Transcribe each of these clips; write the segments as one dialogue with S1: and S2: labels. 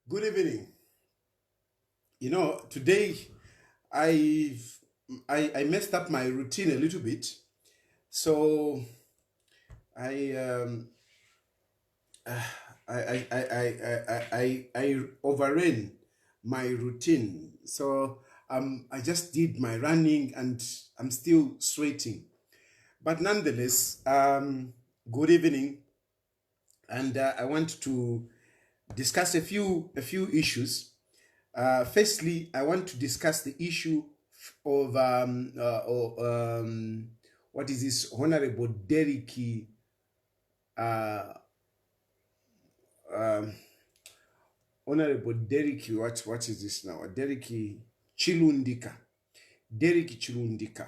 S1: Good evening. Today I I messed up my routine a little bit, so I I overran my routine. So I just did my running and I'm still sweating. But nonetheless, good evening, and I want to discuss a few issues. Firstly, I want to discuss the issue of what is this Honorable Derek, uh, um, Honorable Derek, what is this now? Derek Chilundika. Derek Chilundika.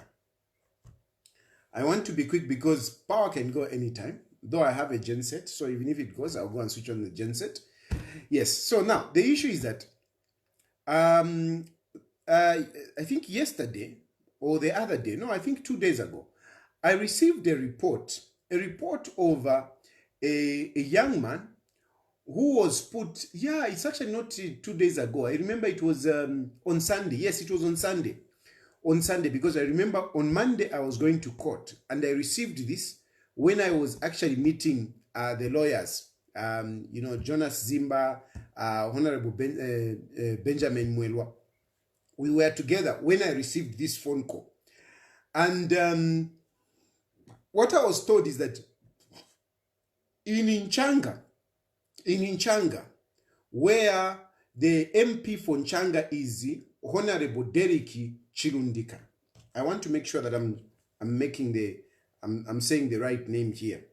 S1: I want to be quick because power can go anytime, though I have a genset, so even if it goes, I'll go and switch on the genset. Yes, so now the issue is that um, I think yesterday or the other day, no, I think 2 days ago, I received a report of a young man who was put, yeah, it's actually not 2 days ago. I remember it was on Sunday. Yes, it was on Sunday. On Sunday, because I remember on Monday I was going to court and I received this when I was actually meeting the lawyers. Jonas Zimba, Honorable Benjamin Mwelwa. We were together when I received this phone call. And what I was told is that in Nchanga, where the MP for Nchanga is Honorable Derek Chilundika. I want to make sure that I'm saying the right name here.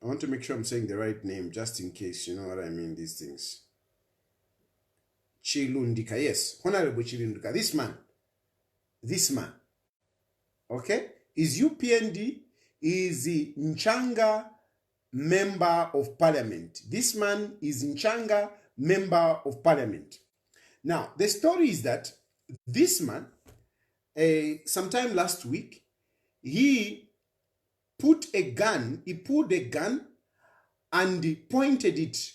S1: I want to make sure I'm saying the right name just in case, you know what I mean, these things. Chilundika, yes, Honorable Chilundika. This man, okay, is UPND, is the Nchanga Member of Parliament. This man is Nchanga Member of Parliament. Now, the story is that this man, sometime last week, he pulled a gun and pointed it,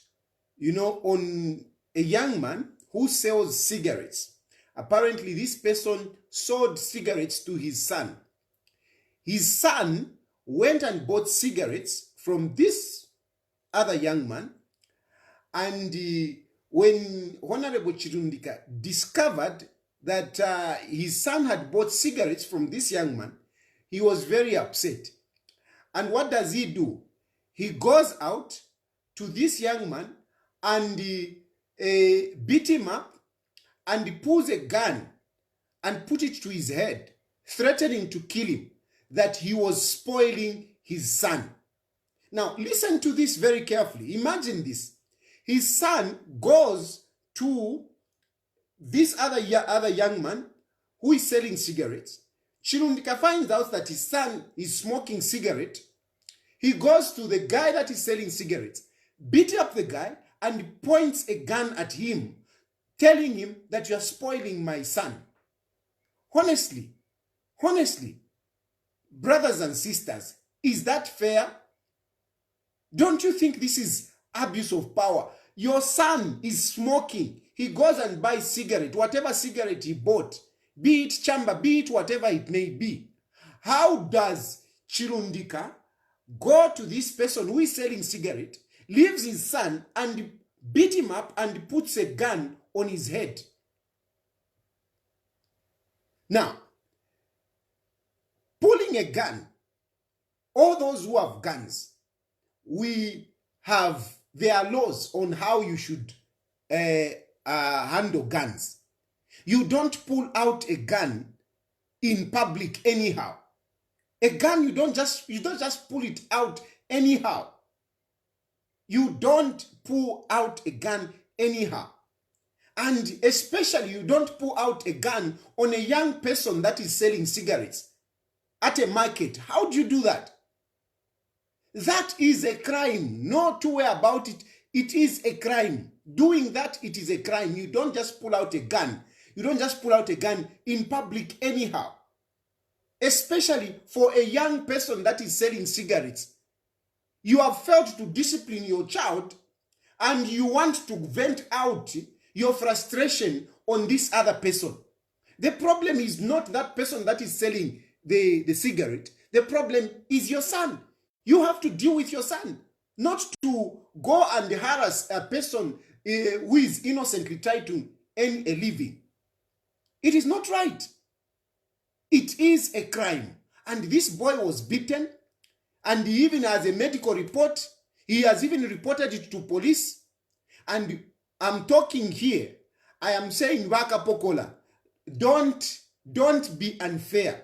S1: on a young man who sells cigarettes. Apparently, this person sold cigarettes to his son. His son went and bought cigarettes from this other young man, and when Honorable Chirundika discovered that his son had bought cigarettes from this young man, he was very upset. And what does he do? He goes out to this young man and beat him up and pulls a gun and put it to his head, threatening to kill him, that he was spoiling his son. Now, listen to this very carefully. Imagine this. His son goes to this other young man who is selling cigarettes. Chilundika finds out that his son is smoking cigarette. He goes to the guy that is selling cigarettes, beats up the guy, and points a gun at him, telling him that you are spoiling my son. Honestly, brothers and sisters, is that fair? Don't you think this is abuse of power? Your son is smoking. He goes and buys cigarette, whatever cigarette he bought, be it chamber, be it whatever it may be. How does Chirundika go to this person who is selling cigarette, leaves his son and beat him up and puts a gun on his head? Now, pulling a gun, all those who have guns, there are laws on how you should handle guns. You don't pull out a gun in public anyhow. A gun, you don't just pull it out anyhow. You don't pull out a gun anyhow. And especially you don't pull out a gun on a young person that is selling cigarettes at a market. How do you do that? That is a crime. No two way about it. It is a crime. Doing that, it is a crime. You don't just pull out a gun. You don't just pull out a gun in public anyhow. Especially for a young person that is selling cigarettes. You have failed to discipline your child and you want to vent out your frustration on this other person. The problem is not that person that is selling the cigarette. The problem is your son. You have to deal with your son, not to go and harass a person who is innocently trying to earn a living. It is not right. It is a crime. And this boy was beaten, and he even has a medical report. He has even reported it to police. And I'm talking here. I am saying, Waka Pokola, don't be unfair.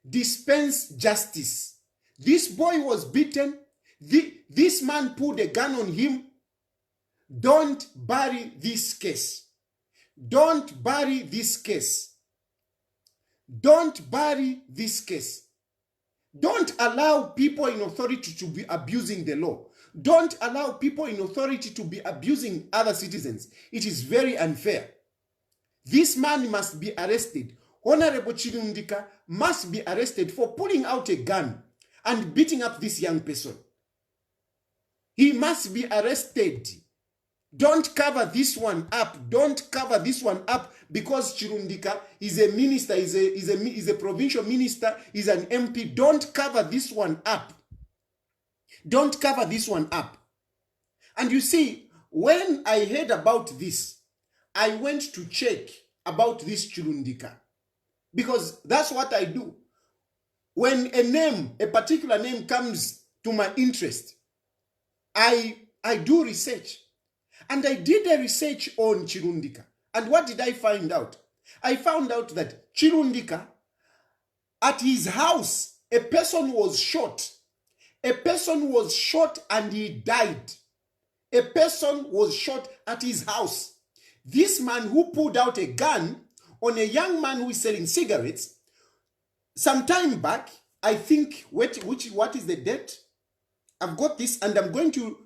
S1: Dispense justice. This boy was beaten. This man put a gun on him. Don't bury this case. Don't bury this case. Don't bury this case. Don't allow people in authority to be abusing the law. Don't allow people in authority to be abusing other citizens. It is very unfair. This man must be arrested. Honorable Chilundika must be arrested for pulling out a gun and beating up this young person. He must be arrested. Don't cover this one up. Don't cover this one up because Chilundika is a minister, is a provincial minister, is an MP. Don't cover this one up. Don't cover this one up. And you see, when I heard about this, I went to check about this Chilundika, because that's what I do. When a particular name comes to my interest, I do research. And I did a research on Chilundika. And what did I find out? I found out that Chilundika, at his house, a person was shot. A person was shot and he died. A person was shot at his house. This man who pulled out a gun on a young man who is selling cigarettes, some time back, I think, what is the date? I've got this, and I'm going to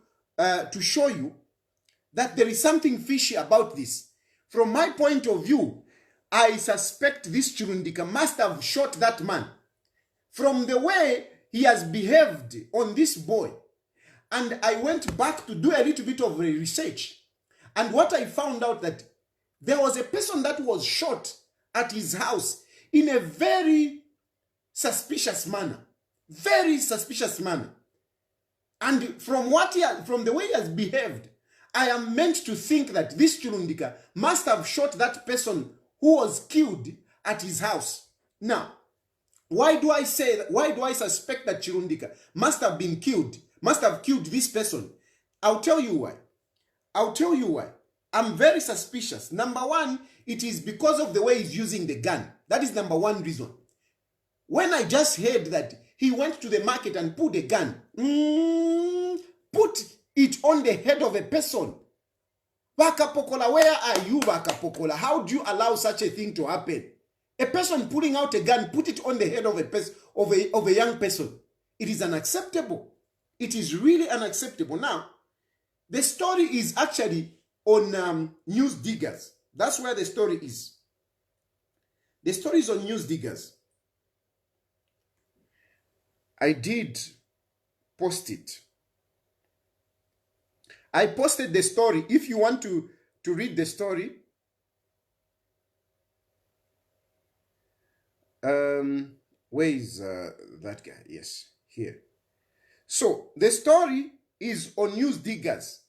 S1: show you that there is something fishy about this. From my point of view, I suspect this Chilundika must have shot that man. From the way he has behaved on this boy. And I went back to do a little bit of research. And what I found out that there was a person that was shot at his house in a very suspicious manner. Very suspicious manner. And from the way he has behaved, I am meant to think that this Chilundika must have shot that person who was killed at his house. Now, why do I suspect that Chilundika must have been killed, must have killed this person? I'll tell you why. I'll tell you why. I'm very suspicious. Number one, it is because of the way he's using the gun. That is number one reason. When I just heard that he went to the market and put a gun, put it on the head of a person. Waka Pokola, where are you, Waka Pokola? How do you allow such a thing to happen? A person pulling out a gun, put it on the head of a young person. It is unacceptable. It is really unacceptable. Now, the story is actually on News Diggers. That's where the story is. The story is on News Diggers. I did post it. I posted the story. If you want to read the story, where is that guy? Yes, here. So the story is on News Diggers.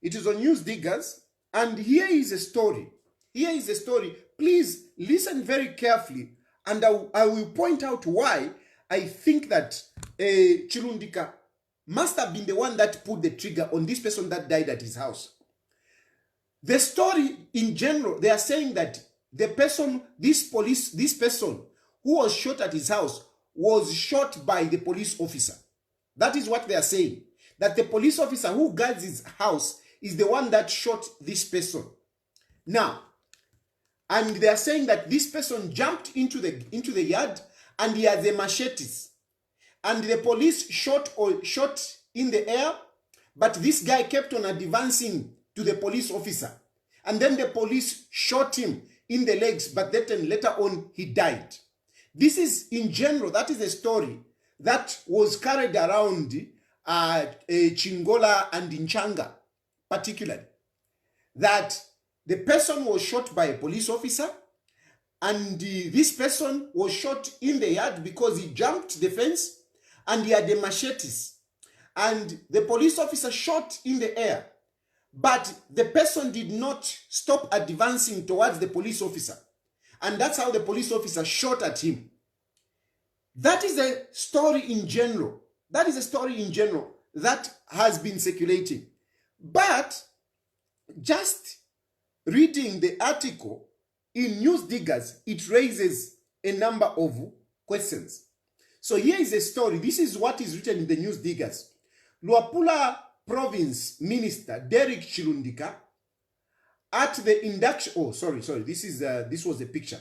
S1: It is on News Diggers, and here is a story. Here is a story. Please listen very carefully, and I will point out why I think that Chilundika must have been the one that put the trigger on this person that died at his house. The story in general, they are saying that the person, this person who was shot at his house was shot by the police officer. That is what they are saying. That the police officer who guards his house is the one that shot this person. Now, and they are saying that this person jumped into the yard and he has a machete. And the police shot in the air, but this guy kept on advancing to the police officer. And then the police shot him in the legs, but then later on he died. This is, in general, that is a story that was carried around Chingola and Nchanga. particularly, that the person was shot by a police officer, and this person was shot in the yard because he jumped the fence and he had the machetes. And the police officer shot in the air, but the person did not stop advancing towards the police officer. And that's how the police officer shot at him. That is a story in general. That is a story in general that has been circulating. But just reading the article in News Diggers, it raises a number of questions. So here is a story. This is what is written in the News Diggers. Luapula Province Minister Derek Chilundika at the induction. Oh, sorry. This was a picture.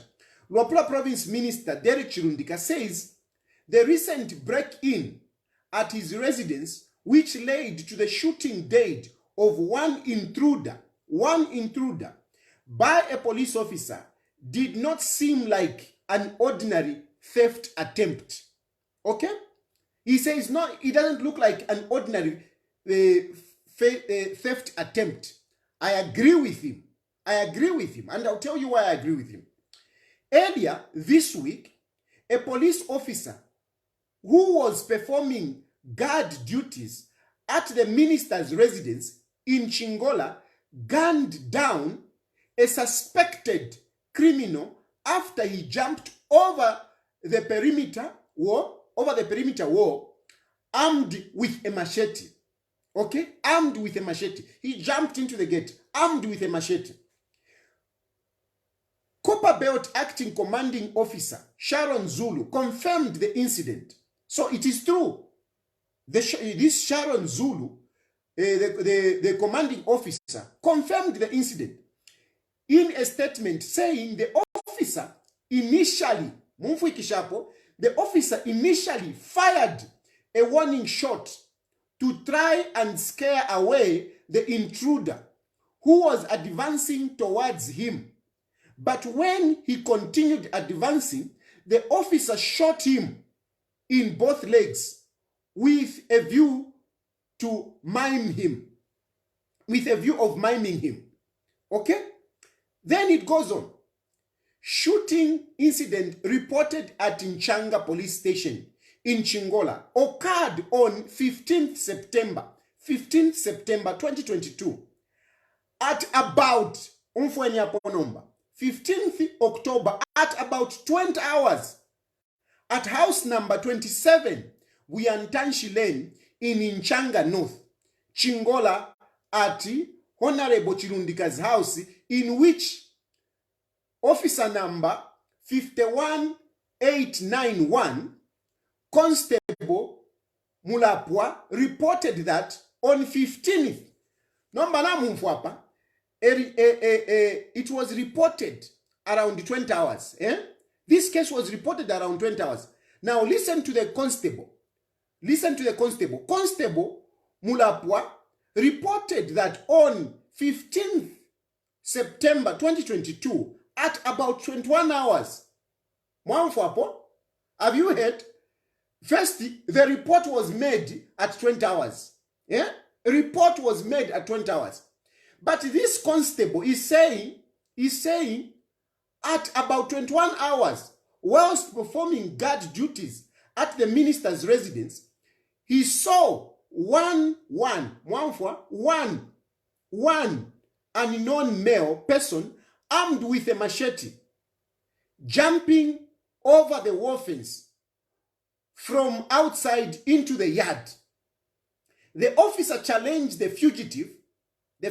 S1: Luapula Province Minister Derek Chilundika says the recent break-in at his residence, which led to the shooting dead of one intruder by a police officer, did not seem like an ordinary theft attempt. Okay? He says, no, it doesn't look like an ordinary theft attempt. I agree with him. And I'll tell you why I agree with him. Earlier this week, a police officer who was performing guard duties at the minister's residence in Chingola gunned down a suspected criminal after he jumped over the perimeter wall, armed with a machete. Okay? Armed with a machete. He jumped into the gate, armed with a machete. Copperbelt Acting Commanding Officer Sharon Zulu confirmed the incident. So it is true. This Sharon Zulu, the commanding officer, confirmed the incident in a statement saying the officer initially fired a warning shot to try and scare away the intruder who was advancing towards him. But when he continued advancing, the officer shot him in both legs with a view to mime him, with a view of miming him. Okay? Then it goes on. Shooting incident reported at Nchanga police station in Chingola occurred on 15th September 2022 at about 15th October at about 20 hours at house number 27 Buyantanshi Lane in Nchanga North, Chingola, at Honorable Chilundika's house, in which officer number 51891, Constable Mulapwa, reported that on 15th, it was reported around 20 hours. This case was reported around 20 hours. Now listen to the constable. Constable Mulapwa reported that on 15th September 2022 at about 21 hours. Have you heard? First, the report was made at 20 hours. A report was made at 20 hours. But this constable is saying at about 21 hours, whilst performing guard duties at the minister's residence, he saw one unknown male person armed with a machete jumping over the wall fence from outside into the yard. The officer challenged the fugitive. I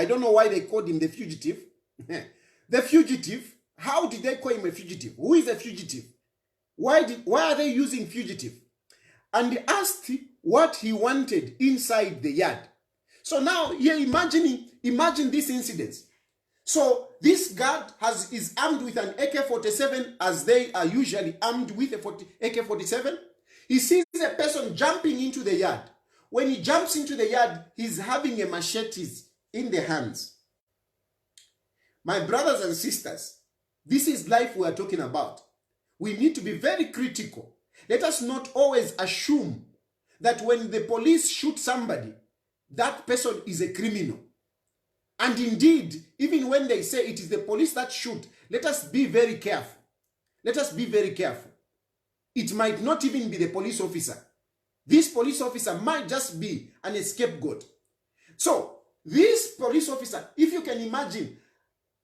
S1: don't know why they called him the fugitive. The fugitive. How did they call him a fugitive? Who is a fugitive? Why are they using fugitive? And asked what he wanted inside the yard. So now you're imagine this incident. So this guard is armed with an AK-47, as they are usually armed with a AK-47. He sees a person jumping into the yard. When he jumps into the yard, he's having a machete in the hands. My brothers and sisters, this is life we are talking about. We need to be very critical. Let us not always assume that when the police shoot somebody, that person is a criminal. And indeed, even when they say it is the police that shoot, let us be very careful. Let us be very careful. It might not even be the police officer. This police officer might just be an scapegoat. So, this police officer, if you can imagine,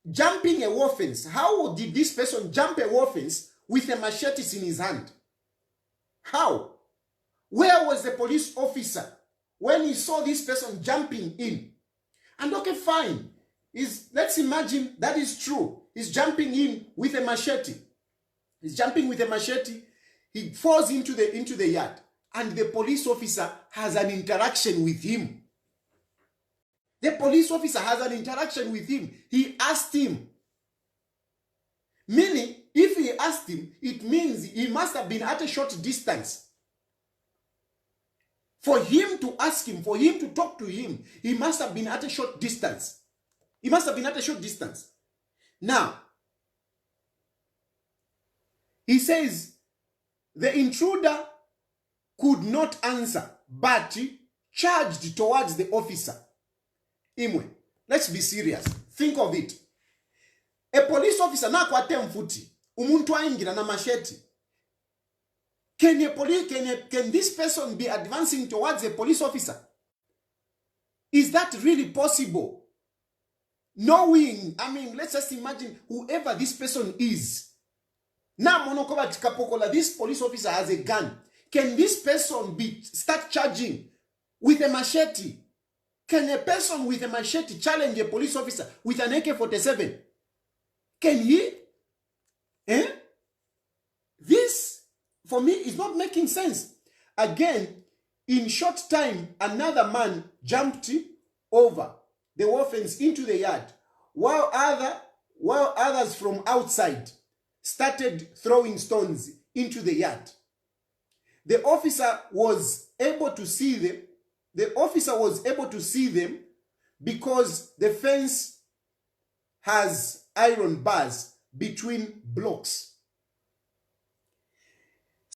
S1: jumping a war fence, how did this person jump a war fence with a machete in his hand? How? Where was the police officer when he saw this person jumping in? And okay, fine. Let's imagine that is true. He's jumping in with a machete. He's jumping with a machete. He falls into the yard. And the police officer has an interaction with him. The police officer has an interaction with him. He asked him. Meaning, if he asked him, it means he must have been at a short distance. For him to ask him, for him to talk to him, he must have been at a short distance. He must have been at a short distance. Now, he says, the intruder could not answer, but charged towards the officer. Imwe, let's be serious. Think of it. A police officer na kwate mfuti, umuntu aingira na machete. Can this person be advancing towards a police officer? Is that really possible? Knowing, let's just imagine whoever this person is. Now, monokoba tikapokola, this police officer has a gun. Can this person start charging with a machete? Can a person with a machete challenge a police officer with an AK-47? Can he? This, for me, is not making sense. Again, in short time, another man jumped over the war fence into the yard, while others from outside started throwing stones into the yard. The officer was able to see them. The officer was able to see them because the fence has iron bars between blocks.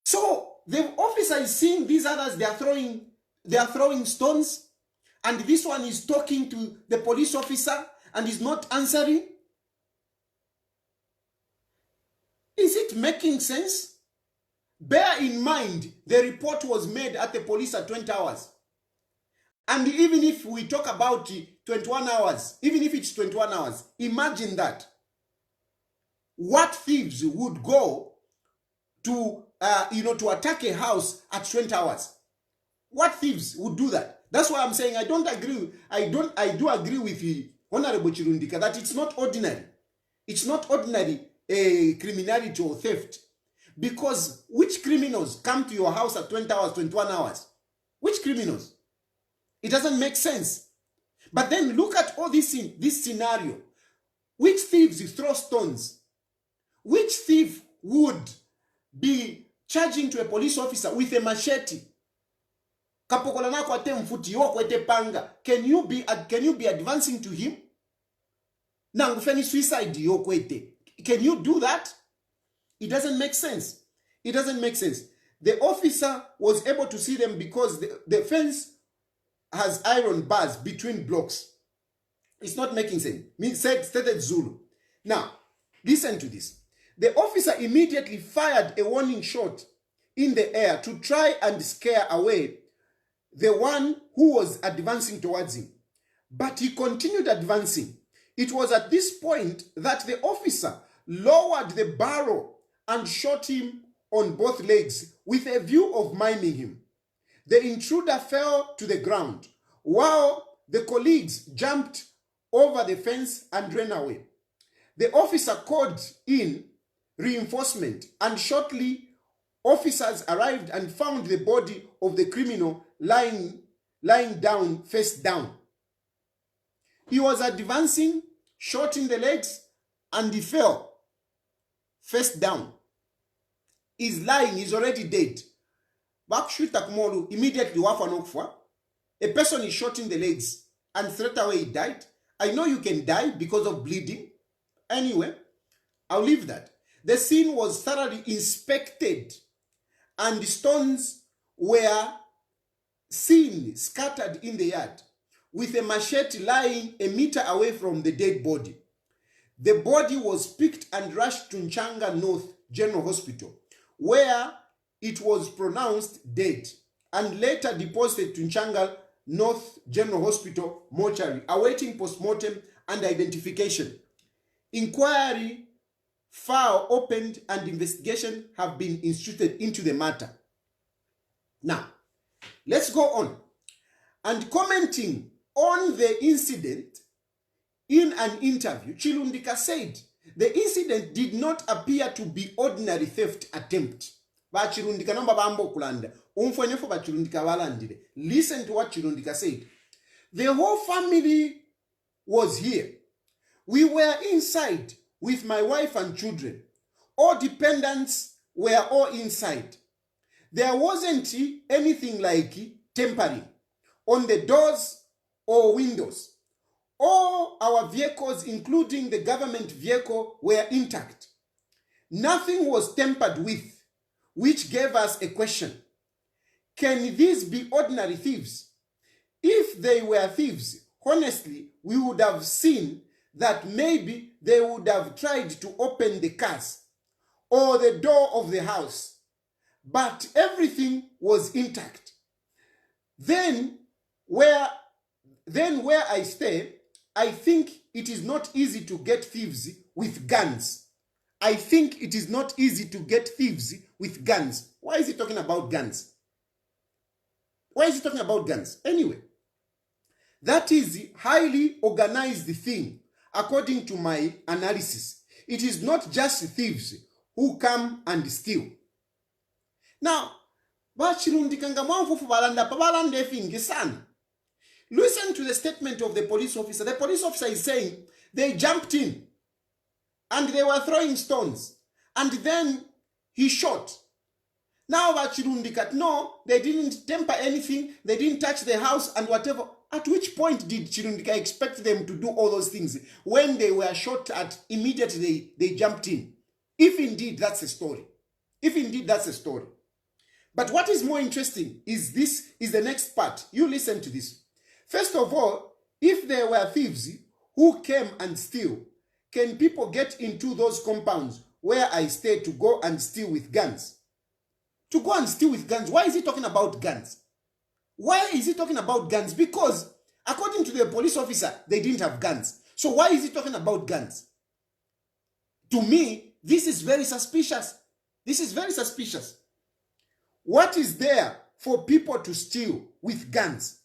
S1: So the officer is seeing these others, they are throwing stones, and this one is talking to the police officer and is not answering. Is it making sense? Bear in mind, the report was made at the police at 20 hours. And even if we talk about 21 hours, even if it's 21 hours, imagine that. What thieves would go to, to attack a house at 20 hours? What thieves would do that? That's why I'm saying I don't agree. I do agree with you, Honorable Chirundika, that it's not ordinary. It's not ordinary criminality or theft. Because which criminals come to your house at 20 hours, 21 hours? Which criminals? It doesn't make sense. But then look at all this scenario. Which thieves throw stones? Which thief would be charging to a police officer with a machete? Can you be advancing to him? Suicide. Can you do that? It doesn't make sense. It doesn't make sense. The officer was able to see them because the fence has iron bars between blocks. It's not making sense. Stated Zulu. Now, listen to this. The officer immediately fired a warning shot in the air to try and scare away the one who was advancing towards him. But he continued advancing. It was at this point that the officer lowered the barrel and shot him on both legs with a view of maiming him. The intruder fell to the ground while the colleagues jumped over the fence and ran away. The officer called in reinforcement, and shortly officers arrived and found the body of the criminal lying down, face down. He was advancing, shot in the legs, and he fell face down. He's lying, he's already dead. Immediately, a person is shot in the legs and straight away he died. I know you can die because of bleeding. Anyway, I'll leave that. The scene was thoroughly inspected and stones were seen scattered in the yard. with a machete lying a meter away from the dead body. The body was picked and rushed to Nchanga North General Hospital, where it was pronounced dead, and later deposited to Nchanga North General Hospital mortuary, awaiting postmortem and identification. Inquiry file opened and investigation have been instituted into the matter. Now, let's go on. And commenting on the incident in an interview, Chilundika said the incident did not appear to be ordinary theft attempt. Listen to what Chilundika said. The whole family was here. We were inside with my wife and children. All dependents were all inside. There wasn't anything like tampering on the doors or windows. All our vehicles, including the government vehicle, were intact. Nothing was tampered with, which gave us a question. Can these be ordinary thieves? If they were thieves, honestly, we would have seen that maybe they would have tried to open the cars or the door of the house, but everything was intact. Then where I stay, I think it is not easy to get thieves with guns. I think it is not easy to get thieves with guns. Why is he talking about guns? Why is he talking about guns? Anyway, that is highly organized thing, according to my analysis. It is not just thieves who come and steal. Now, listen to the statement of the police officer. The police officer is saying they jumped in and they were throwing stones, and then he shot. Now, no, they didn't temper anything, they didn't touch the house and whatever. At which point did Chilundika expect them to do all those things? When they were shot at, immediately they jumped in. If indeed that's a story. If indeed that's a story. But what is more interesting is the next part. You listen to this. First of all, if there were thieves who came and steal, can people get into those compounds where I stay to go and steal with guns? To go and steal with guns. Why is he talking about guns? Why is he talking about guns? Because according to the police officer, they didn't have guns. So why is he talking about guns? To me, this is very suspicious. This is very suspicious. What is there for people to steal with guns?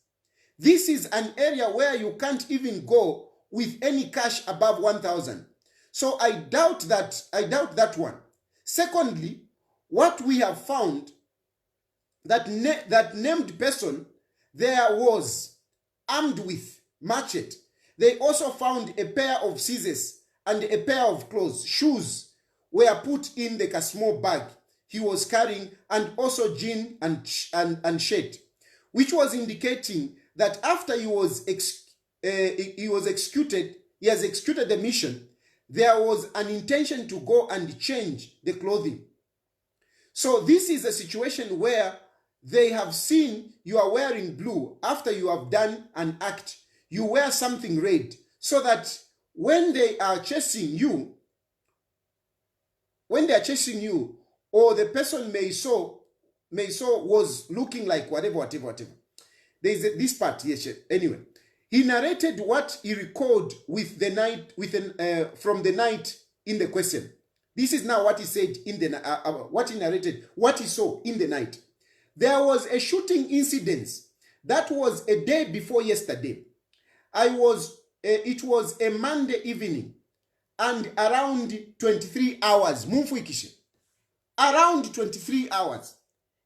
S1: This is an area where you can't even go with any cash above 1,000. So I doubt that one. Secondly, what we have found, that named person there was armed with machete. They also found a pair of scissors and a pair of clothes. Shoes were put in the small bag he was carrying, and also jean and shirt, which was indicating that after he has executed the mission, there was an intention to go and change the clothing. So this is a situation where they have seen you are wearing blue. After you have done an act, you wear something red, so that when they are chasing you, or the person may saw was looking like whatever. There is this part, yes. Anyway, he narrated what he recalled with the night, from the night in the question. This is now what he said in the what he narrated, what he saw in the night. There was a shooting incident that was a day before yesterday. It was a Monday evening, and around 23 hours. Around 23 hours.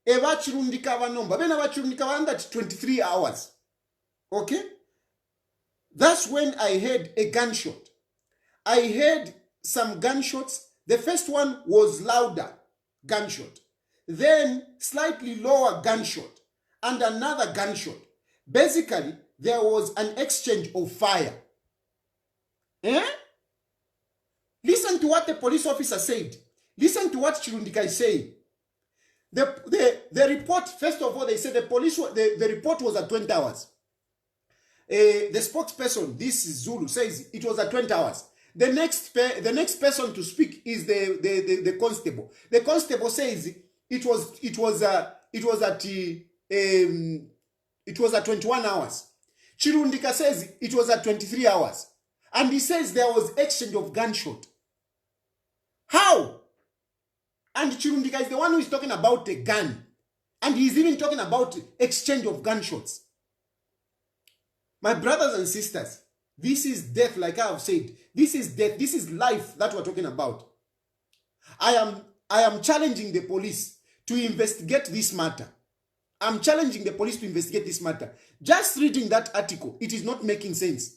S1: That 23 hours. Okay? That's when I heard a gunshot. I heard some gunshots. The first one was louder gunshot. Then slightly lower gunshot. And another gunshot. Basically, there was an exchange of fire. Listen to what the police officer said. Listen to what Chilundika is saying. The report, first of all, they said the report was at 20 hours. The spokesperson, this is Zulu, says it was at 20 hours. The next person to speak is the constable. The constable says it was at 21 hours. Chirundika says it was at 23 hours. And he says there was exchange of gunshot. How? And Chirundika is the one who is talking about a gun. And he's even talking about exchange of gunshots. My brothers and sisters, this is death, like I have said. This is death. This is life that we're talking about. I am challenging the police to investigate this matter. I'm challenging the police to investigate this matter. Just reading that article, it is not making sense.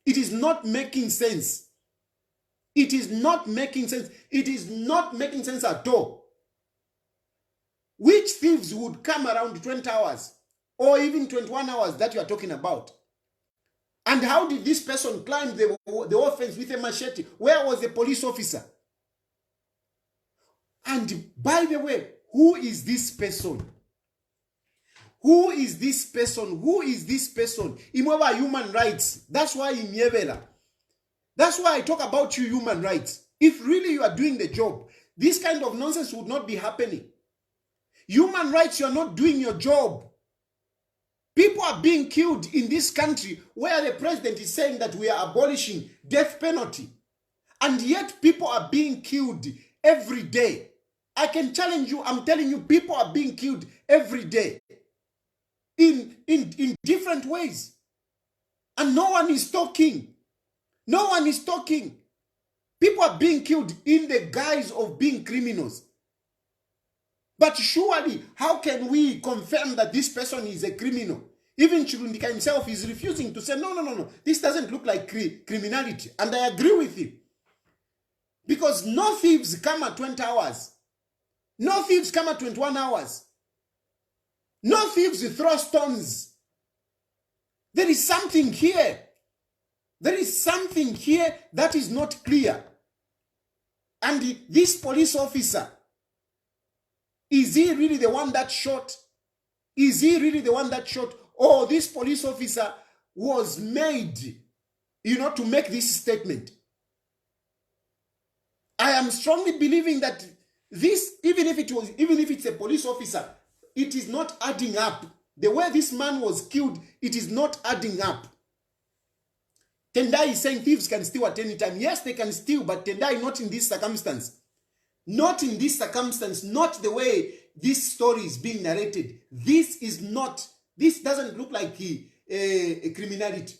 S1: It is not making sense. It is not making sense. It is not making sense at all. Which thieves would come around 20 hours or even 21 hours that you are talking about? And how did this person climb the offense with a machete? Where was the police officer? And by the way, who is this person? Who is this person? Who is this person? Imweba human rights. That's why Imyebela. That's why I talk about you human rights. If really you are doing the job, this kind of nonsense would not be happening. Human rights, you are not doing your job. People are being killed in this country where the president is saying that we are abolishing death penalty. And yet people are being killed every day. I can challenge you, I'm telling you, people are being killed every day. In different ways. And no one is talking. No one is talking. People are being killed in the guise of being criminals. But surely, how can we confirm that this person is a criminal? Even Chirundika himself is refusing to say, no. This doesn't look like criminality. And I agree with him. Because no thieves come at 20 hours. No thieves come at 21 hours. No thieves throw stones. There is something here. There is something here that is not clear. And this police officer, is he really the one that shot? Is he really the one that shot? Or this police officer was made, to make this statement? I am strongly believing that this, even if it's a police officer, it is not adding up. The way this man was killed, it is not adding up. Tendai is saying thieves can steal at any time. Yes, they can steal, but Tendai, not in this circumstance. Not in this circumstance, not the way this story is being narrated. This doesn't look like a criminality.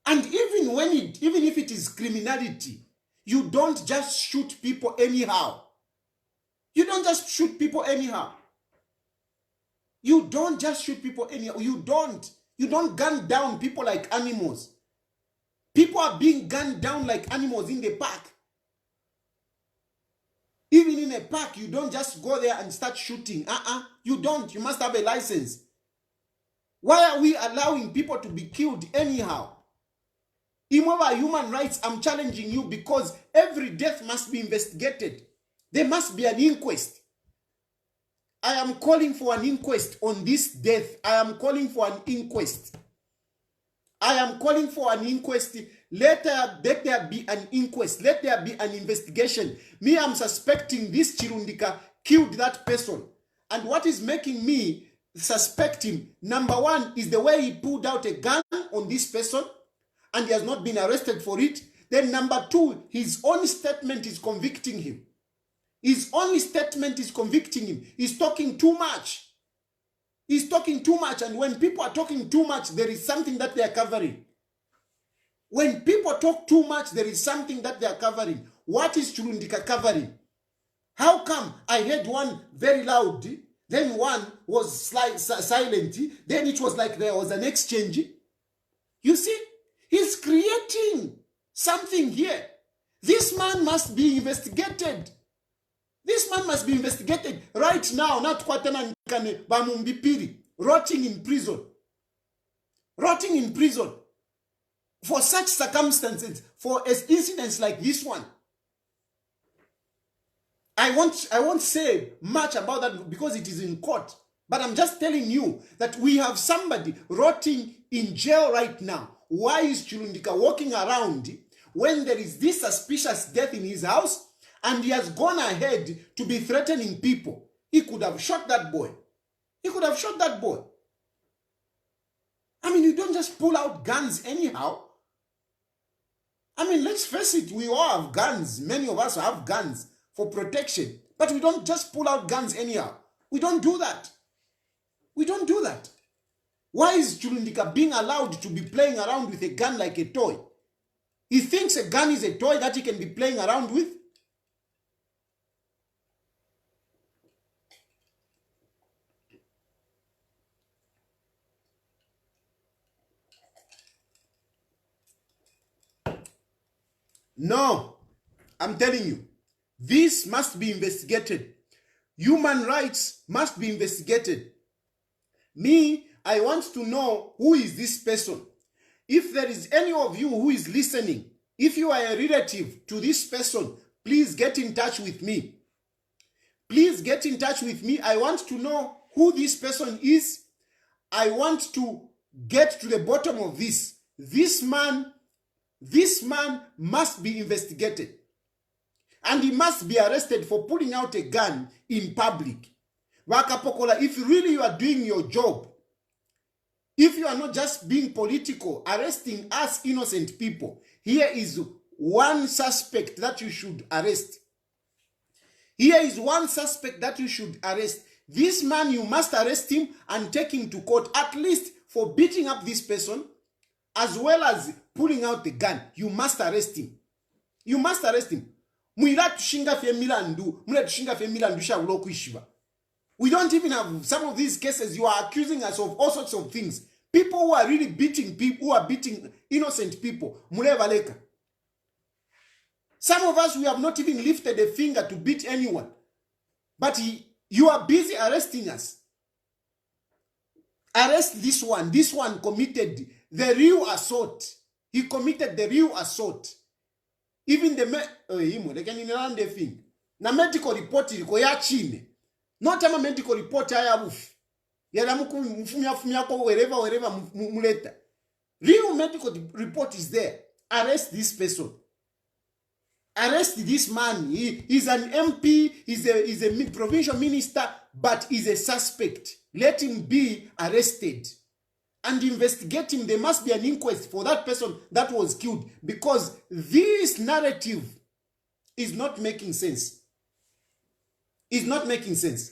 S1: And even if it is criminality, you don't just shoot people anyhow. You don't just shoot people anyhow. You don't just shoot people anyhow. You don't gun down people like animals. People are being gunned down like animals in the park. Even in a park, you don't just go there and start shooting. You don't. You must have a license. Why are we allowing people to be killed anyhow? Imova human rights, I'm challenging you because every death must be investigated. There must be an inquest. I am calling for an inquest on this death. I am calling for an inquest. I am calling for an inquest. Let there be an inquest. Let there be an investigation. Me, I'm suspecting this Chirundika killed that person. And what is making me suspect him, number one, is the way he pulled out a gun on this person and he has not been arrested for it. Then number two, his own statement is convicting him. His only statement is convicting him. He's talking too much. He's talking too much. And when people are talking too much, there is something that they are covering. When people talk too much, there is something that they are covering. What is Chirundika covering? How come I heard one very loud, then one was silent, then it was like there was an exchange? You see, he's creating something here. This man must be investigated. This man must be investigated right now. Not rotting in prison. Rotting in prison. For such circumstances, for incidents like this one. I won't say much about that because it is in court. But I'm just telling you that we have somebody rotting in jail right now. Why is Chilundika walking around when there is this suspicious death in his house and he has gone ahead to be threatening people? He could have shot that boy. He could have shot that boy. I mean, you don't just pull out guns anyhow. I mean, let's face it, we all have guns. Many of us have guns for protection. But we don't just pull out guns anyhow. We don't do that. We don't do that. Why is Chilundika being allowed to be playing around with a gun like a toy? He thinks a gun is a toy that he can be playing around with? No, I'm telling you, this must be investigated. Human rights must be investigated. Me, I want to know who is this person. If there is any of you who is listening, if you are a relative to this person, please get in touch with me. Please get in touch with me. I want to know who this person is. I want to get to the bottom of this. This man must be investigated. And he must be arrested for pulling out a gun in public. Wakapokola, if really you are doing your job, if you are not just being political, arresting us innocent people, here is one suspect that you should arrest. Here is one suspect that you should arrest. This man, you must arrest him and take him to court, at least for beating up this person, as well as pulling out the gun. You must arrest him. You must arrest him. We don't even have some of these cases. You are accusing us of all sorts of things. People who are really beating people, who are beating innocent people. Some of us, we have not even lifted a finger to beat anyone. But you are busy arresting us. Arrest this one. This one committed the real assault. He committed the real assault. Even the medical report not a medical report wherever real medical report is there. Arrest this person. Arrest this man. He is an MP, he's a provincial minister, but is a suspect. Let him be arrested and investigate him. There must be an inquest for that person that was killed, because this narrative is not making sense. It's not making sense.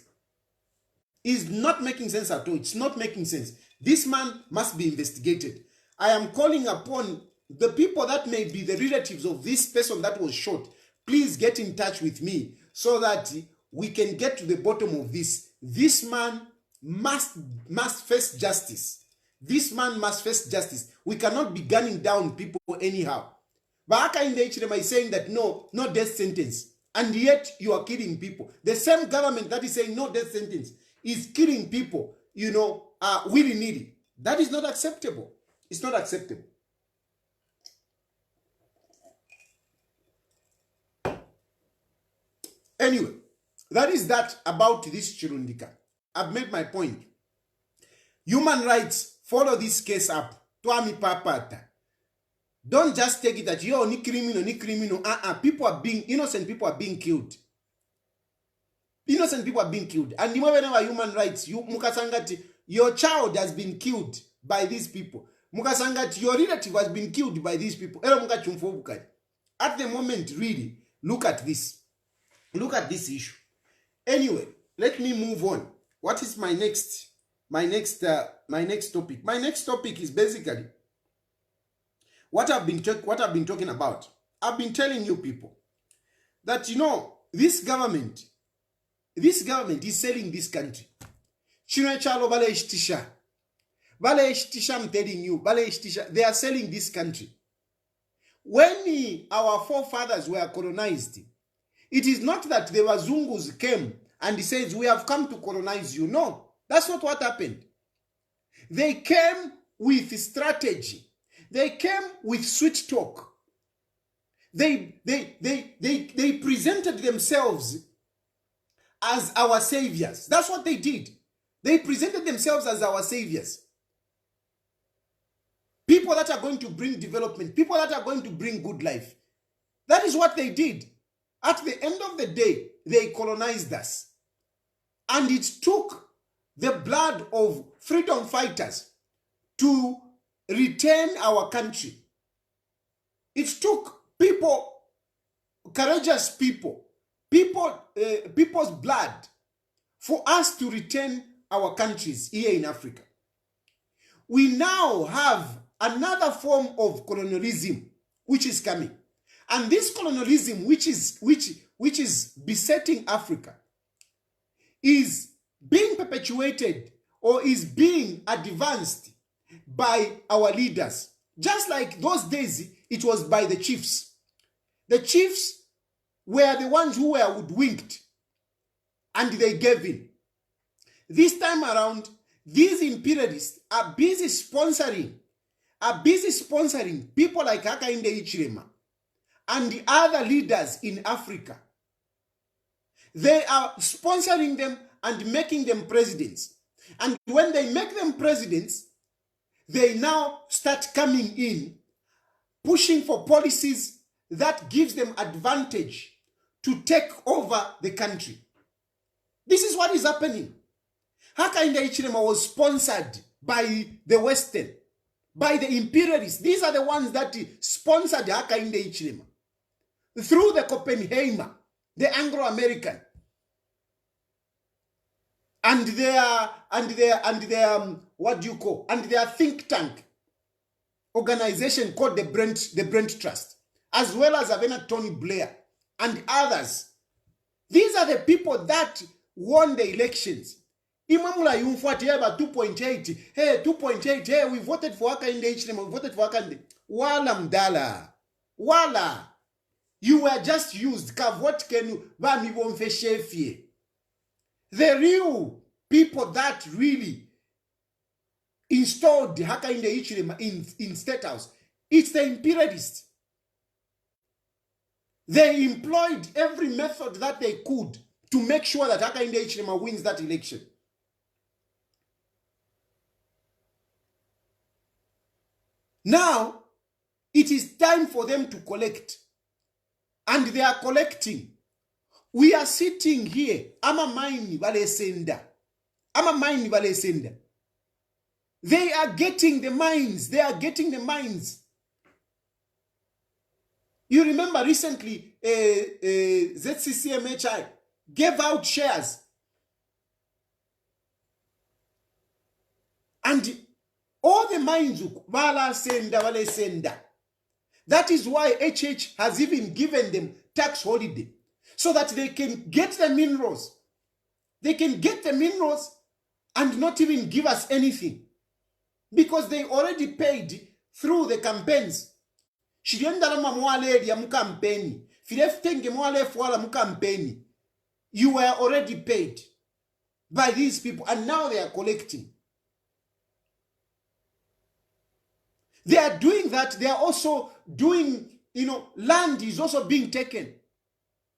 S1: It's not making sense at all. It's not making sense. This man must be investigated. I am calling upon the people that may be the relatives of this person that was shot. Please get in touch with me so that we can get to the bottom of this. This man must face justice. This man must face justice. We cannot be gunning down people anyhow. But Hakainde Hichilema is saying that no death sentence. And yet you are killing people. The same government that is saying no death sentence is killing people, willy-nilly. That is not acceptable. It's not acceptable. Anyway, that is that about this Chilundika. I've made my point. Human rights, follow this case up. Tuami papata. Don't just take it that you're ni criminal. Innocent people are being killed. Innocent people are being killed. And whenever human rights, your child has been killed by these people. Mukasangati, your relative has been killed by these people. At the moment, really, look at this. Look at this issue. Anyway, let me move on. What is my next topic? My next topic is basically what I've been talking about. I've been telling you people that this government is selling this country. I'm telling you, they are selling this country. When our forefathers were colonized, it is not that the Wazungus came and he says, we have come to colonize you. No, that's not what happened. They came with strategy. They came with sweet talk. They presented themselves as our saviors. That's what they did. They presented themselves as our saviors. People that are going to bring development, people that are going to bring good life. That is what they did. At the end of the day, they colonized us. And it took the blood of freedom fighters to retain our country. It took people, courageous people, people's blood for us to retain our countries here in Africa. We now have another form of colonialism which is coming. And this colonialism which is besetting Africa is being perpetuated or is being advanced by our leaders. Just like those days, it was by the chiefs. The chiefs were the ones who were hoodwinked and they gave in. This time around, these imperialists are busy sponsoring people like Hakainde Hichilema and the other leaders in Africa. They are sponsoring them and making them presidents. And when they make them presidents, they now start coming in, pushing for policies that gives them advantage to take over the country. This is what is happening. Hakainde Hichilema was sponsored by the Western, by the imperialists. These are the ones that sponsored Hakainde Hichilema through the Copenhagen, the Anglo-American, and their what do you call, and their think tank organization called the Brent Trust, as well as Avena Tony Blair and others. These are the people that won the elections. Imamula Yumfuati Eba 2.8. Hey, 2.8. Hey, we voted for Hakainde Hichilema. We voted for Hakainde. Wala mdala. Wala. You were just used. Kavot kenu bami wonfe shefie. The real people that really installed Hakainde Hichilema in State House, it's the imperialists. They employed every method that they could to make sure that Hakainde Hichilema wins that election. Now, it is time for them to collect. And they are collecting. We are sitting here. Ama maini vale senda. They are getting the mines. They are getting the mines. You remember recently, ZCCMHI gave out shares. And all the mines, vale senda. That is why HH has even given them tax holiday, so that they can get the minerals. They can get the minerals and not even give us anything, because they already paid through the campaigns. You were already paid by these people, and now they are collecting. They are doing that. They are also doing, land is also being taken.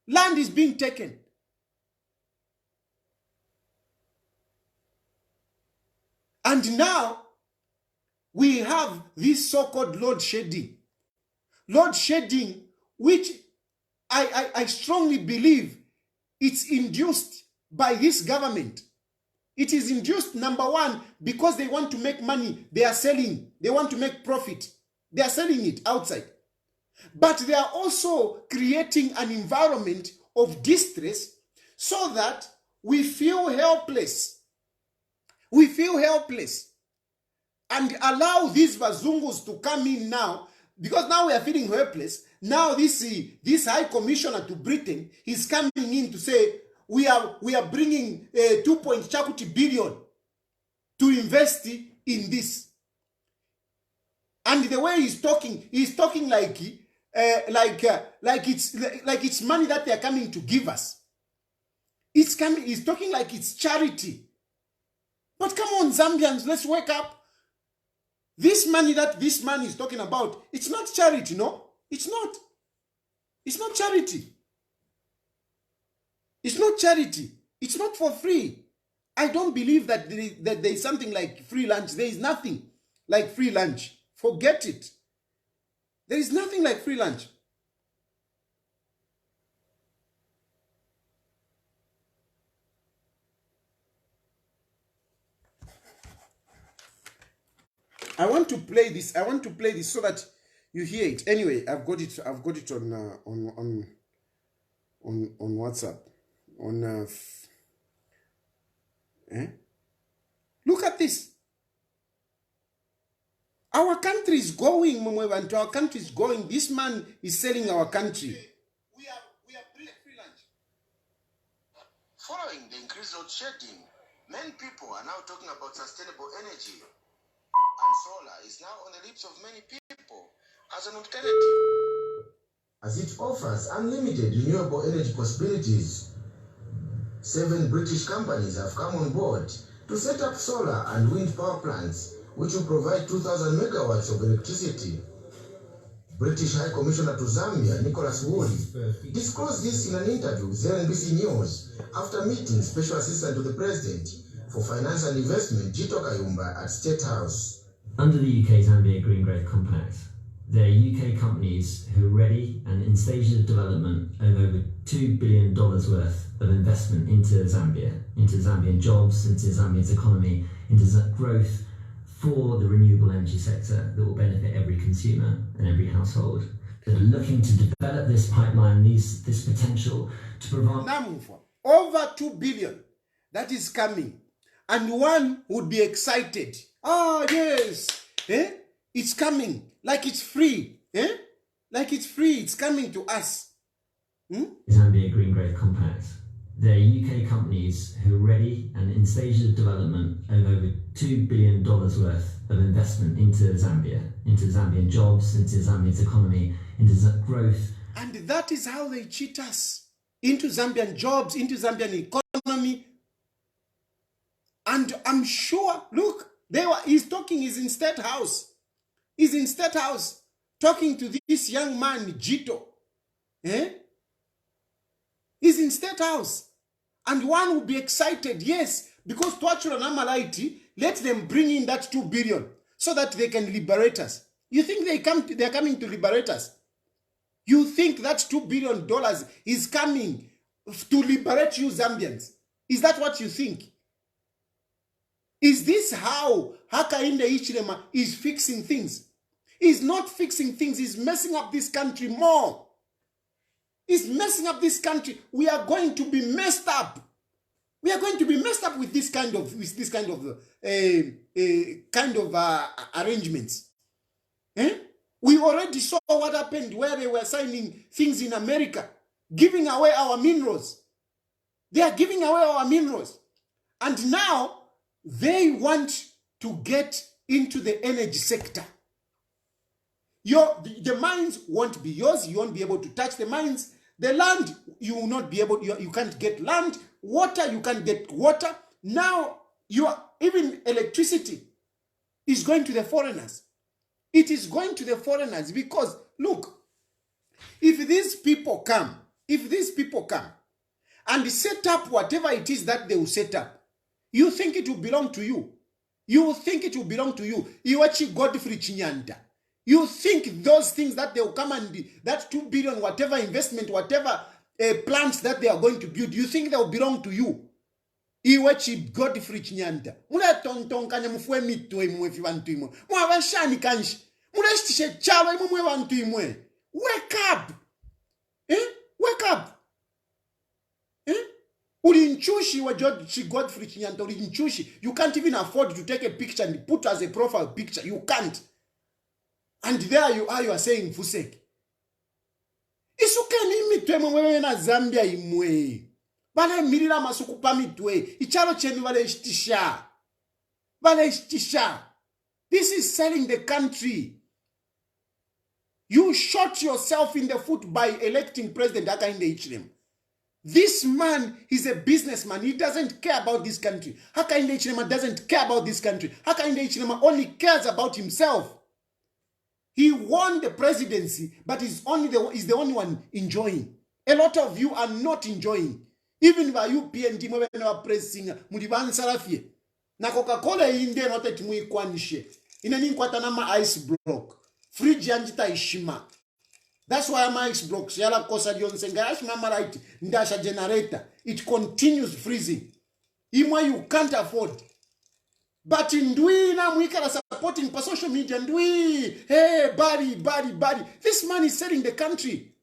S1: Land is being taken. And now we have this so-called load shedding. Load shedding, which I strongly believe it's induced by this government. It is induced, number one, because they want to make money. They are selling. They want to make profit. They are selling it outside. But they are also creating an environment of distress so that we feel helpless. We feel helpless. And allow these Vazungus to come in now, because now we are feeling helpless. Now this High Commissioner to Britain is coming in to say, we are bringing 2.2 billion to invest in this. And the way he's talking like it's money that they are coming to give us. He's talking like it's charity. But come on, Zambians, let's wake up. This money that this man is talking about, it's not charity, no? It's not. It's not charity. It's not charity. It's not for free. I don't believe that there is something like free lunch. There is nothing like free lunch. Forget it. There is nothing like free lunch. I want to play this. I want to play this so that you hear it. Anyway, I've got it on WhatsApp. Look at this. Our country is going, Mumwebantu. Our country is going. This man is selling our country. We are free lunch.
S2: Following the increased load shedding, many people are now talking about sustainable energy. And solar is now on the lips of many people as an alternative, as it offers unlimited renewable energy possibilities. 7 British companies have come on board to set up solar and wind power plants, which will provide 2,000 megawatts of electricity. British High Commissioner to Zambia, Nicholas Wood, disclosed this in an interview with NBC News after meeting Special Assistant to the President for Finance and Investment, Jito Kayumba, at State House.
S3: Under the UK-Zambia Green Growth Compact, there are UK companies who are ready and in stages of development of over $2 billion worth of investment into Zambia, into Zambian jobs, into Zambia's economy, into growth for the renewable energy sector that will benefit every consumer and every household. That are looking to develop this pipeline, this potential to provide...
S1: Over 2 billion, that is coming. And one would be excited. Oh, yes. It's coming. Like it's free. Like it's free. It's coming to us.
S3: Zambia Green Growth Compact. There are UK companies who are ready and in stages of development of over $2 billion worth of investment into Zambia, into Zambian jobs, into Zambia's economy, into growth.
S1: And that is how they cheat us. Into Zambian jobs, into Zambian economy. And I'm sure, look, he's in State House. He's in State House talking to this young man, Jito. He's in State House. And one will be excited, yes, because Twachura Namalaiti, let them bring in that 2 billion so that they can liberate us. You think they're coming to liberate us? You think that $2 billion is coming to liberate you Zambians? Is that what you think? Is this how Hakainde Hichilema is fixing things? He's not fixing things. He's messing up this country more. He's messing up this country. We are going to be messed up. We are going to be messed up with this kind of arrangements. We already saw what happened where they were signing things in America, giving away our minerals. They are giving away our minerals. And now they want to get into the energy sector. The mines won't be yours. You won't be able to touch the mines. The land, you will not be able, you can't get land. Water, you can't get water. Now, even electricity is going to the foreigners. It is going to the foreigners because, look, if these people come and set up whatever it is that they will set up, you think it will belong to you. You think it will belong to you. Iwachi Godfrey Chinyanda. You think those things that they will come and that 2 billion, whatever investment, whatever plants that they are going to build, you think they will belong to you. Iwachi Godfrey Chinyanda. Mula tontonkanya mufwe mitwe mwe fiwantu imwe. Mwa washani kanshi. Mula shtishe chawa imwe wantu imwe. Wake up. Wake up. Ulinchushi wa Godfrey Chinyanda. Ulinchushi. You can't even afford to take a picture and put as a profile picture. You can't. And there you are saying Fusek. Isukeni mitwe mwewe na Zambia imwe. Bale milila masuku pa mitwe. Ichalo cheni wale ishtisha. Wale ishtisha. This is selling the country. You shot yourself in the foot by electing President Hakainde Hichilema. This man is a businessman. He doesn't care about this country. Hakainde Hichilema doesn't care about this country. Hakainde Hichilema only cares about himself. He won the presidency, but is the only one enjoying. A lot of you are not enjoying. Even by UPND mwe bena pressing muli bansarafie. Na Coca-Cola inde note timu ikwanishe. Ina ni kwata na ma ice block. Fridge yanjita ishima. That's why my ice blocks yala kosa dionsenga ashima right ndasha generator. It continues freezing. Imwa you can't afford. But ndui na mwikala supporting per social media ndui. Hey, body. This man is selling the country.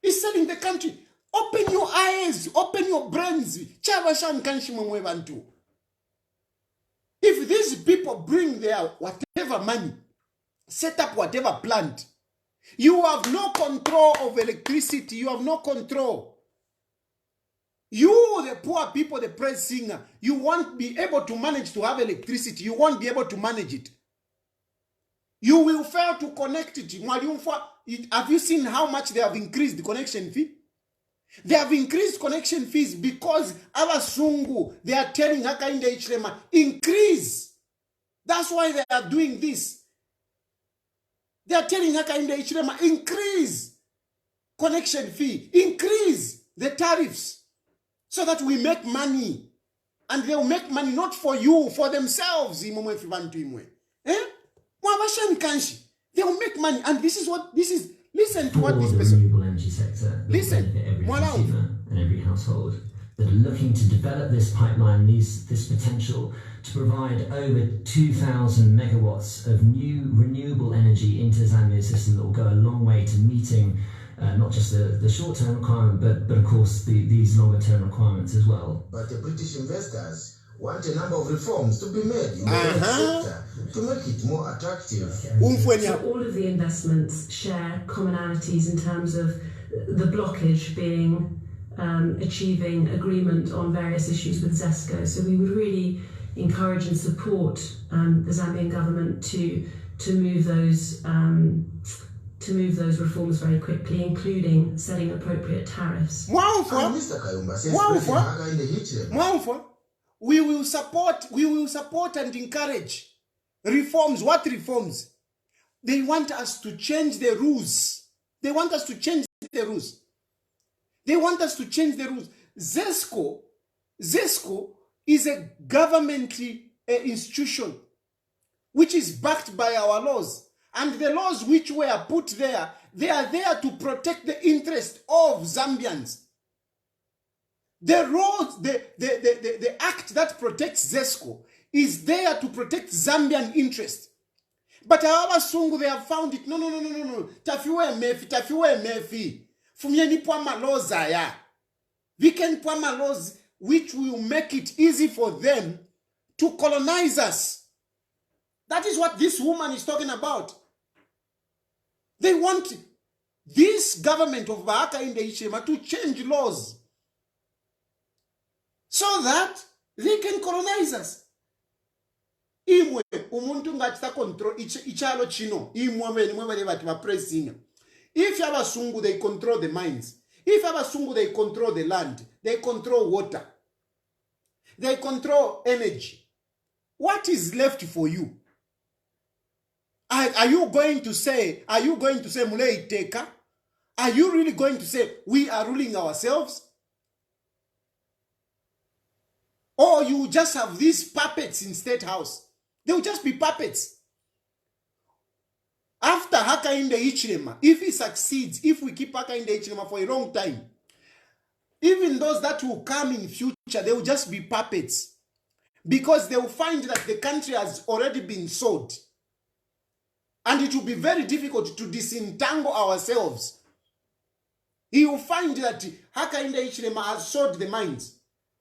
S1: He's selling the country. Open your eyes. Open your brains. Chavashan kanshimo mwebantu. If these people bring their whatever money, set up whatever plant, you have no control of electricity. You have no control. You, the poor people, the praise singer, you won't be able to manage to have electricity. You won't be able to manage it. You will fail to connect it. Have you seen how much they have increased the connection fee? They have increased connection fees because Abasungu, they are telling Hakainde Hichilema, increase. That's why they are doing this. They are telling Hakainde Hichilema, increase connection fee, increase the tariffs so that we make money. And they will make money not for you, for themselves. Eh? They will make money. And this is what this is. Listen to what this person.
S3: Renewable energy sector. Listen, every consumer and every household that are looking to develop this pipeline, this potential to provide over 2,000 megawatts of new renewable energy into Zambia's system that will go a long way to meeting not just the short-term requirement, but of course these longer-term requirements as well.
S2: But the British investors want a number of reforms to be made in the energy sector to make it more attractive.
S4: So all of the investments share commonalities in terms of the blockage being achieving agreement on various issues with ZESCO. So we would really encourage and support the Zambian government to move those reforms very quickly, including setting appropriate tariffs.
S2: Mr. Kayumba says Hakainde Hichilema.
S1: We will support and encourage reforms. What reforms? They want us to change the rules. They want us to change the rules. ZESCO is a government institution which is backed by our laws. And the laws which were put there, they are there to protect the interest of Zambians. The act that protects ZESCO is there to protect Zambian interest. But our Sungu, they have found it. No. Tafiwe mefi. Fumieni pwama laws aya. We can pwama laws which will make it easy for them to colonize us. That is what this woman is talking about. They want this government of Hakainde Hichilema to change laws so that they can colonize us. Imwe umuntu ngachita control ichalo chino imwe mwe bati ba pressing. If Abasungu, they control the mines. If Abasungu, they control the land, they control water, they control energy. What is left for you? Are you going to say Mulei Teka? Are you really going to say we are ruling ourselves? Or you just have these puppets in State House? They will just be puppets. After Hakainde Hichilema, if he succeeds, if we keep Hakainde Hichilema for a long time, even those that will come in future, they will just be puppets. Because they will find that the country has already been sold. And it will be very difficult to disentangle ourselves. He will find that Hakainde Hichilema has sold the mines.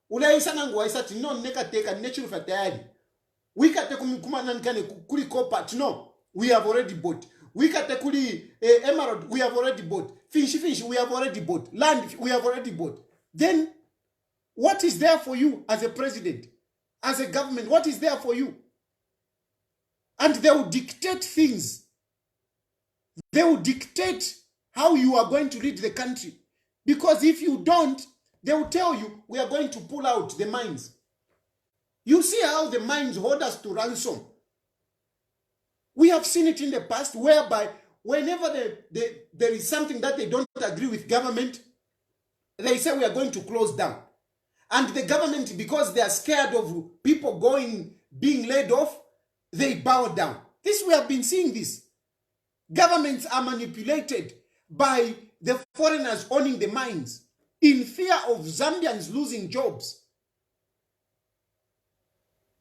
S1: Ulaisanangu waisati no neka teka Chilufya Tayali. We kate kumanani kuli copper, no, we have already bought. We kate kuli emerald, we have already bought. Finch, we have already bought. Land, we have already bought. Then, what is there for you as a president? As a government, what is there for you? And they will dictate things. They will dictate how you are going to lead the country. Because if you don't, they will tell you, we are going to pull out the mines. You see how the mines hold us to ransom. We have seen it in the past, whereby whenever there is something that they don't agree with government, they say we are going to close down. And the government, because they are scared of people being laid off, they bow down. We have been seeing this. Governments are manipulated by the foreigners owning the mines in fear of Zambians losing jobs.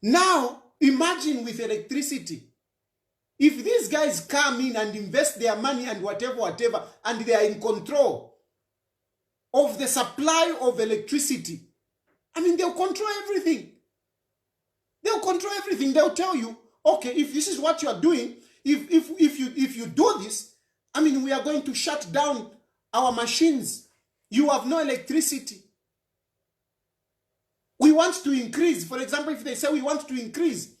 S1: Now, imagine with electricity. If these guys come in and invest their money and whatever, and they are in control of the supply of electricity, I mean, they'll control everything. They'll control everything. They'll tell you, okay, if this is what you are doing, if you do this, I mean, we are going to shut down our machines. You have no electricity. We want to increase. For example, if they say we want to increase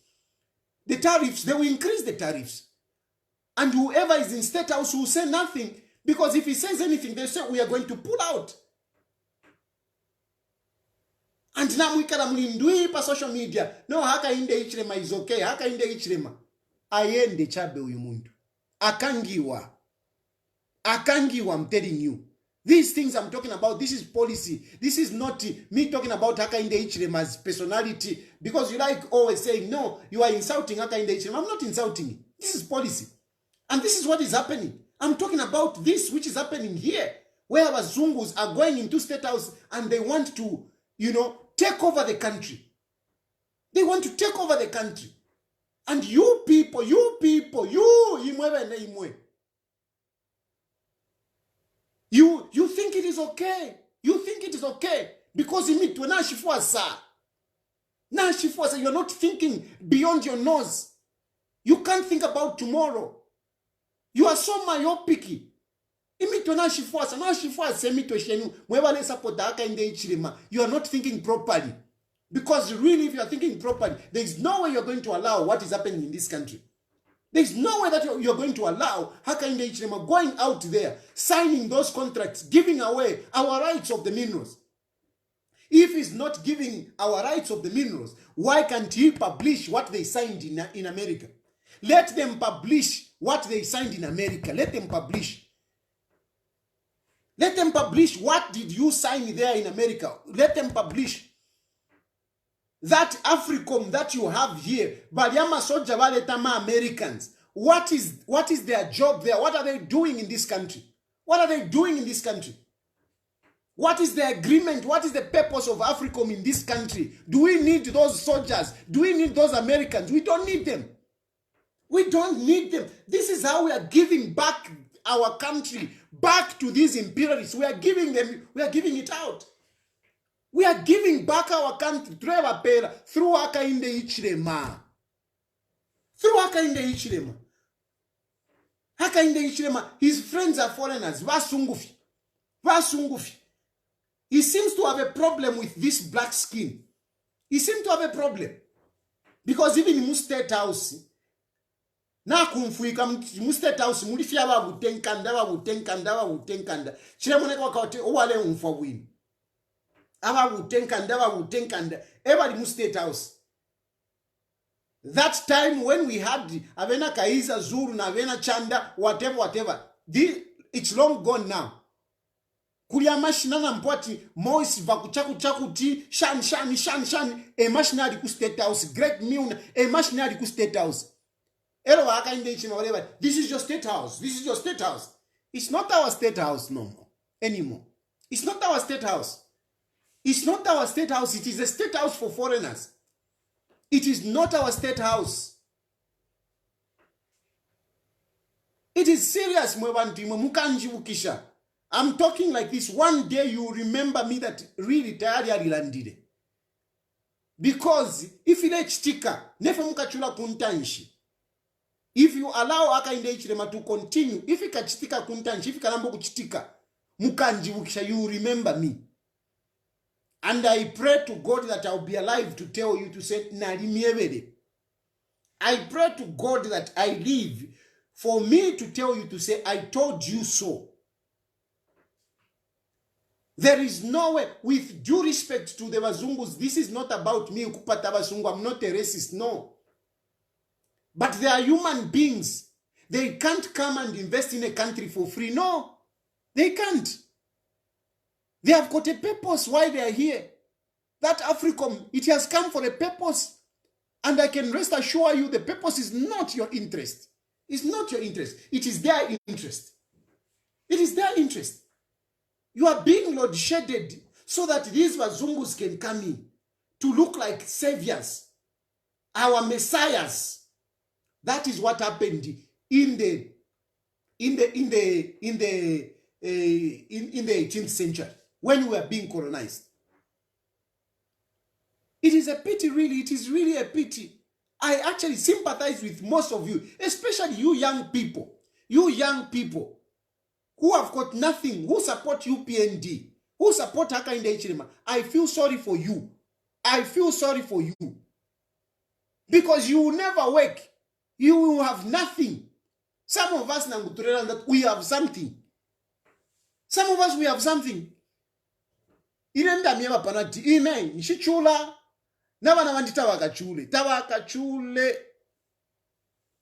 S1: the tariffs, they will increase the tariffs. And whoever is in State House will say nothing, because if he says anything, they say we are going to pull out. And now we can do pa social media. No, Hakainde Hichilema is okay. Hakainde Hichilema. Ayende chabe uyu muntu. Akangiwa. Akangiwa, I'm telling you. These things I'm talking about, this is policy. This is not me talking about Hakainde Hichilema's personality, because you like always saying, no, you are insulting Hakainde Hichilema. I'm not insulting him. This is policy. And this is what is happening. I'm talking about this which is happening here, where our Zungus are going into State House and they want to, take over the country. They want to take over the country. And you people, imwe na imwe. You think it is okay. You think it is okay. Because you meet when you're not thinking beyond your nose. You can't think about tomorrow. You are so myopic. You are not thinking properly. Because really, if you are thinking properly, there is no way you're going to allow what is happening in this country. There is no way that you're going to allow Hakainde Hichilema going out there, signing those contracts, giving away our rights of the minerals. If he's not giving our rights of the minerals, why can't he publish what they signed in America? Let them publish what they signed in America. Let them publish. Let them publish what did you sign there in America. Let them publish. That Africom that you have here, Baliama Soja Valetama Americans, what is their job there? What are they doing in this country? What are they doing in this country? What is the agreement? What is the purpose of Africom in this country? Do we need those soldiers? Do we need those Americans? We don't need them. We don't need them. This is how we are giving back our country back to these imperialists. We are giving it out. We are giving back our country through Hakainde Hichilema. Through Hakainde Hichilema. Hakainde Hichilema, his friends are foreigners. Vasungufi. He seems to have a problem with this black skin. He seems to have a problem. Because even in State House, na kumfuika mu State House mulifia babutenkanda chilemoneka wakati owale umfa wini ababutenkanda everybody mu State House. That time when we had avena Kaiza Zuru na avena Chanda whatever it's long gone now. Kulia mashina na mpwati Moise vakuchakuti shan e mashina ku State House Great Milne e mashina ku State House. This is your State House. This is your State House. It's not our State House no more anymore. It's not our State House. It's not our State House. It is a State House for foreigners. It is not our State House. It is serious. I'm talking like this. One day you will remember me that really Tayali landed. Because if you let chitika, nefa mukachula kuntanshi. If you allow Hakainde Hichilema to continue, if you kachitika kuntanshi, if you kalambo kuchitika, mukanjibukisha, you will remember me. And I pray to God that I'll be alive to tell you to say, Narimievede. I pray to God that I live for me to tell you to say, I told you so. There is no way, with due respect to the Wazungus, this is not about me, Ukupata Wazungu, I'm not a racist, no. But they are human beings. They can't come and invest in a country for free. No, they can't. They have got a purpose why they are here. That AFRICOM, it has come for a purpose. And I can rest assure you the purpose is not your interest. It's not your interest. It is their interest. It is their interest. You are being load-shedded so that these Wazungus can come in to look like saviors, our messiahs. That is what happened in the 18th century when we were being colonized. It is a pity, really. It is really a pity. I actually sympathize with most of you, especially you young people. You young people who have got nothing, who support UPND, who support Hakainde Hichilema. I feel sorry for you. I feel sorry for you. Because you will never work. You will have nothing. Some of us, that we have something. Some of us, we have something. Irenda miema panati. Ine, nishichula. Nabana wandi tawakachule.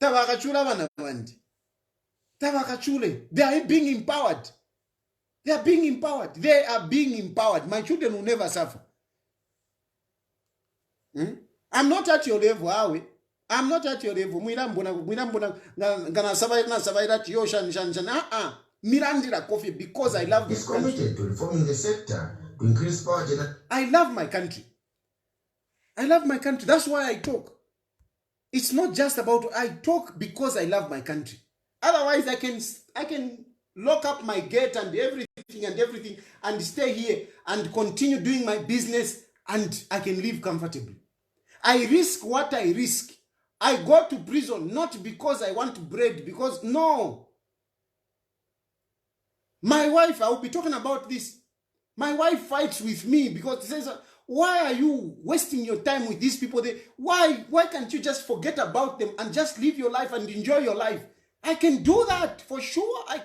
S1: Wana wandi. Tawakachule. They are being empowered. They are being empowered. They are being empowered. My children will never suffer. I'm not at your level, are we? I'm not at your level. Mirandira coffee because I love this country.
S2: Committed to reforming the sector to increase power generation. I
S1: love my country. I love my country. That's why I talk. It's not just about I talk because I love my country. Otherwise, I can lock up my gate and everything and stay here and continue doing my business and I can live comfortably. I risk what I risk. I go to prison not because I want bread, because no. My wife, I will be talking about this. My wife fights with me because she says, why are you wasting your time with these people? Why can't you just forget about them and just live your life and enjoy your life? I can do that for sure. I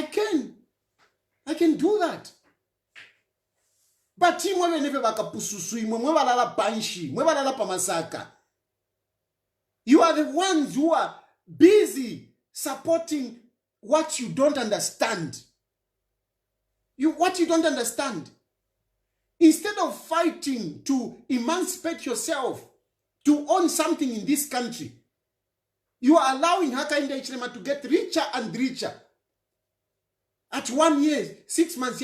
S1: can do that. But you are the ones who are busy supporting what you don't understand. What you don't understand. Instead of fighting to emancipate yourself, to own something in this country, you are allowing Hakainde Hichilema to get richer and richer. At 1 year, 6 months,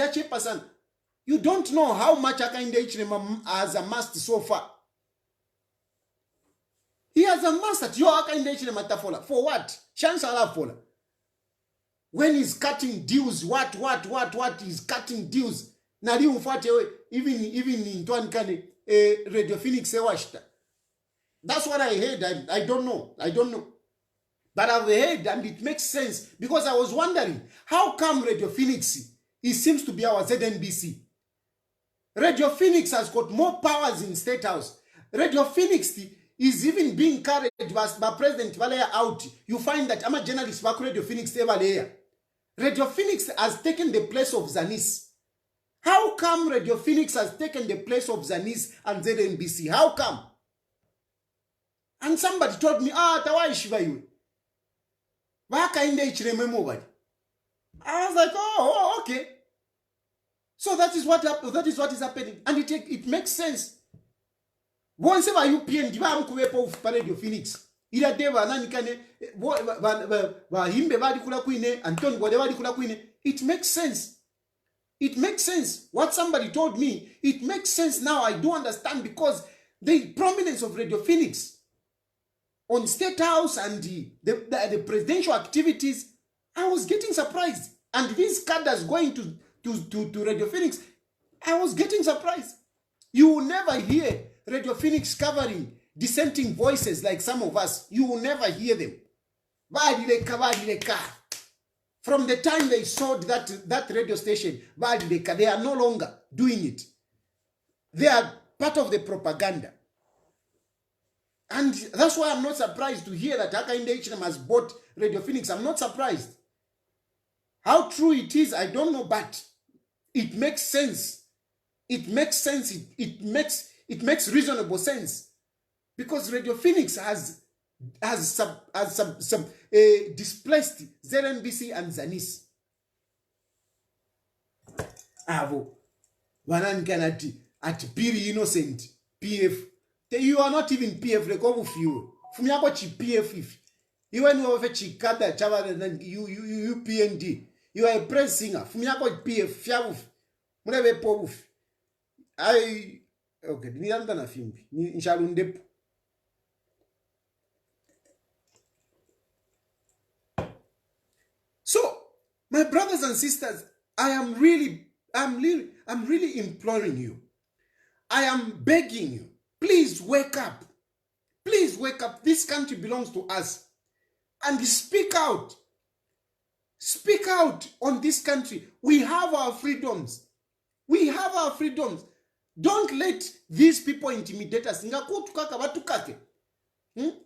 S1: you don't know how much Hakainde Hichilema has amassed so far. He has amassed at your Hakainde Hichilema tafola. For what? Chancellor fola. When he's cutting deals, what he's cutting deals. Nali umfate even in Twankane Radio Phoenix Washta. That's what I heard. I don't know. But I've heard and it makes sense because I was wondering how come Radio Phoenix, it seems to be our ZNBC. Radio Phoenix has got more powers in State House. Radio Phoenix is even being carried by President Valea out. You find that I'm a journalist back Radio Phoenix Valea. Radio Phoenix has taken the place of Zanis. How come Radio Phoenix has taken the place of Zanis and ZNBC? How come? And somebody told me, Tawai Shiva you. Hakainde Hichilema mobile. I was like, oh, okay. So that is what is happening. And it makes sense. Once ever you PN, give am kuwepo Radio Phoenix. Ila deva nani kane himbe badi kula kuine Anton Gwade badi kula kuine. It makes sense. It makes sense. What somebody told me, it makes sense now. I do understand because the prominence of Radio Phoenix on State House and the presidential activities, I was getting surprised. And these cadres going to Radio Phoenix, I was getting surprised. You will never hear Radio Phoenix covering dissenting voices like some of us. You will never hear them. From the time they sold that radio station, they are no longer doing it. They are part of the propaganda. And that's why I'm not surprised to hear that Hakainde Hichilema has bought Radio Phoenix. I'm not surprised. How true it is, I don't know, but it makes sense. It makes sense. It makes reasonable sense. Because Radio Phoenix has displaced ZNBC and Zanis. Avo. Wanankanati. at Piri innocent PF. You are not even PF like of you. From yako chi PF if you when you have chikada chava you PND. You are a praise singer. From yako PF fiavuf. Muneve povuf. I okay. Ni anda na film. Ni inshalundepo. So, my brothers and sisters, I'm really imploring you. I am begging you. Please wake up. Please wake up. This country belongs to us. And speak out. Speak out on this country. We have our freedoms. We have our freedoms. Don't let these people intimidate us.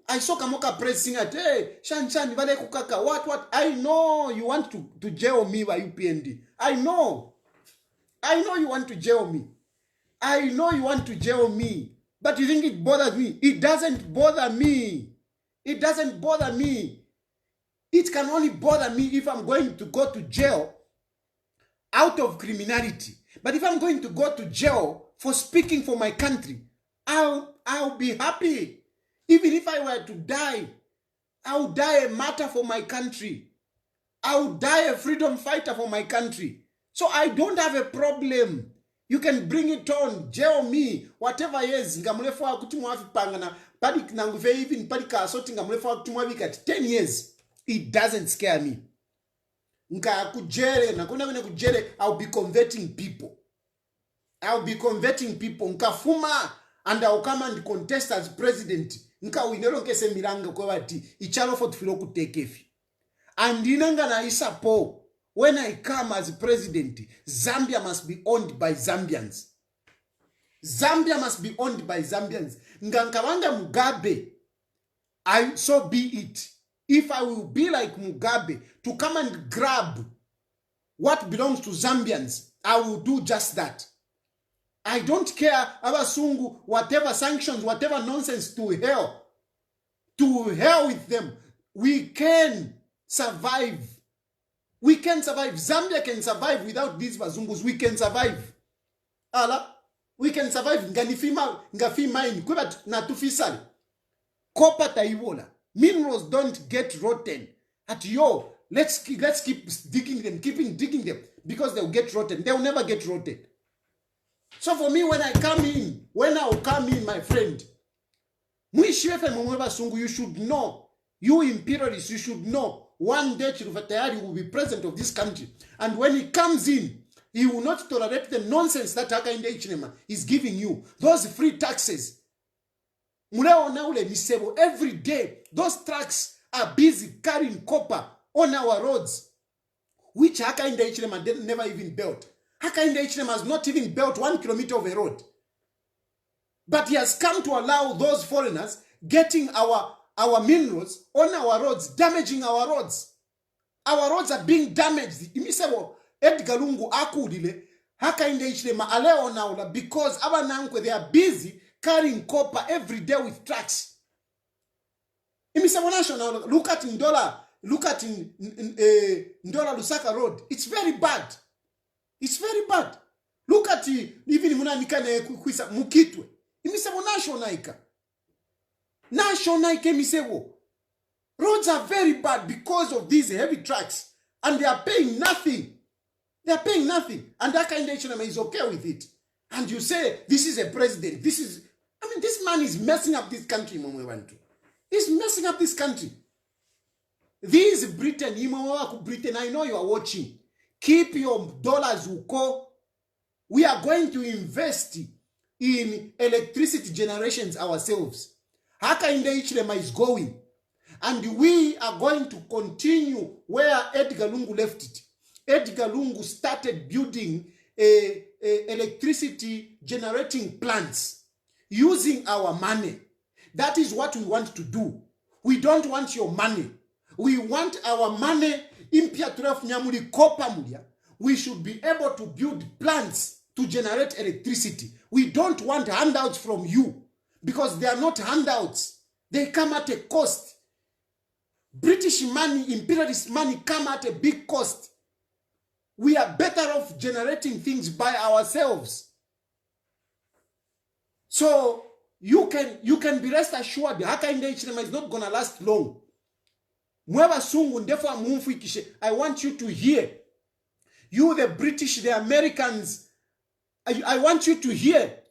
S1: I saw Kamoka pressing at, hey, Shan, vale kukaka, what? I know you want to jail me by UPND. I know you want to jail me. I know you want to jail me. But you think it bothers me? It doesn't bother me. It doesn't bother me. It can only bother me if I'm going to go to jail out of criminality. But if I'm going to go to jail for speaking for my country, I'll be happy. Even if I were to die, I would die a martyr for my country. I would die a freedom fighter for my country. So I don't have a problem. You can bring it on, jail me, whatever is. Even 10 years. It doesn't scare me. I'll be converting people. I'll be converting people. Nkafuma, and I'll come and contest as president. And when I come as president, Zambia must be owned by Zambians. Zambia must be owned by Zambians. Ngankawanga Mugabe, so be it. If I will be like Mugabe to come and grab what belongs to Zambians, I will do just that. I don't care Abasungu, whatever sanctions, whatever nonsense, to hell. To hell with them. We can survive. We can survive. Zambia can survive without these Bazungus. We can survive. Allah, we can survive. Ngafima in kubat natufisali. Copper taiwola. Minerals don't get rotten. Let's keep digging them, keeping digging them, because they'll get rotten. They'll never get rotten. So for me, when I'll come in, my friend, you should know, you imperialists, you should know, one day Chilufya Tayali will be president of this country. And when he comes in, he will not tolerate the nonsense that Hakainde Hichilema is giving you. Those free taxes. Every day, those trucks are busy carrying copper on our roads, which Hakainde Hichilema never even built. Hakainde Hichilema has not even built 1 kilometer of a road. But he has come to allow those foreigners getting our minerals on our roads, damaging our roads. Our roads are being damaged. Edgar Lungu akudile Hakainde Hichilema aleo naula because they are busy carrying copper every day with trucks. Look at Ndola Lusaka Road. It's very bad. It's very bad. Look at even Mukitwe. Roads are very bad because of these heavy trucks, and they are paying nothing. They are paying nothing, and that kind of Hichilema is okay with it. And you say this is a president. This man is messing up this country. He's messing up this country. This Britain, I know you are watching. Keep your dollars, Uko. We are going to invest in electricity generations ourselves. Hakainde Hichilema is going. And we are going to continue where Edgar Lungu left it. Edgar Lungu started building electricity generating plants using our money. That is what we want to do. We don't want your money. We want our money. We should be able to build plants to generate electricity. We don't want handouts from you, because they are not handouts. They come at a cost. British money, imperialist money come at a big cost. We are better off generating things by ourselves. So you can be rest assured Hakainde Hichilema is not gonna last long. I want you to hear. You, the British, the Americans, I want you to hear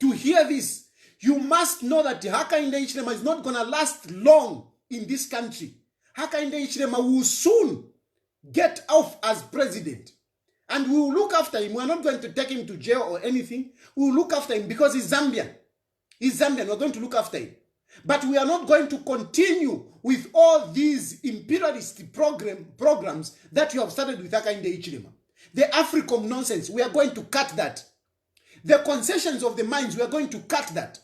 S1: this. You must know that Hakainde Hichilema is not gonna last long in this country. Hakainde Hichilema will soon get off as president. And we will look after him. We are not going to take him to jail or anything. We will look after him because he's Zambian. He's Zambian. We're going to look after him. But we are not going to continue with all these imperialist programs that you have started with Hakainde Hichilema. The AFRICOM nonsense, we are going to cut that. The concessions of the mines, we are going to cut that.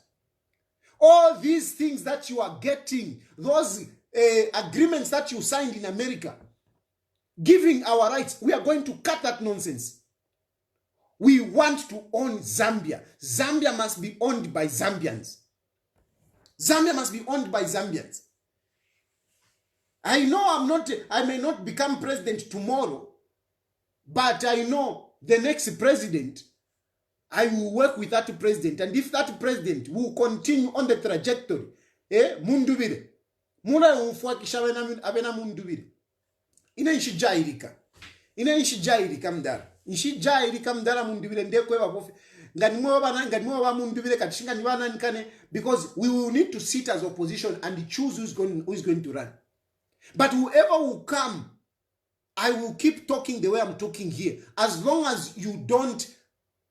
S1: All these things that you are getting, those agreements that you signed in America, giving our rights, we are going to cut that nonsense. We want to own Zambia. Zambia must be owned by Zambians. Zambia must be owned by Zambians. I know I may not become president tomorrow, but I know the next president, I will work with that president. And if that president will continue on the trajectory, mundubire. Muna umfuakisha abena mundubire. Ina inshijairika mdara. Inshijairika mdara mundubire ndekwe babofe. Because we will need to sit as opposition and choose who's going to run. But whoever will come, I will keep talking the way I'm talking here. As long as you don't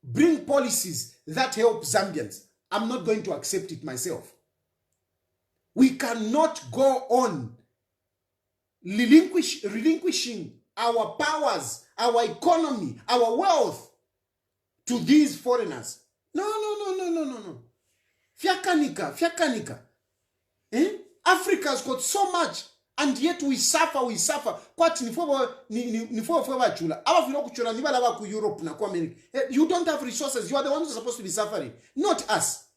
S1: bring policies that help Zambians, I'm not going to accept it myself. We cannot go on relinquishing our powers, our economy, our wealth to these foreigners. No. Fiakanika. Africa's got so much, and yet we suffer. You don't have resources. You are the ones who are supposed to be suffering, not us.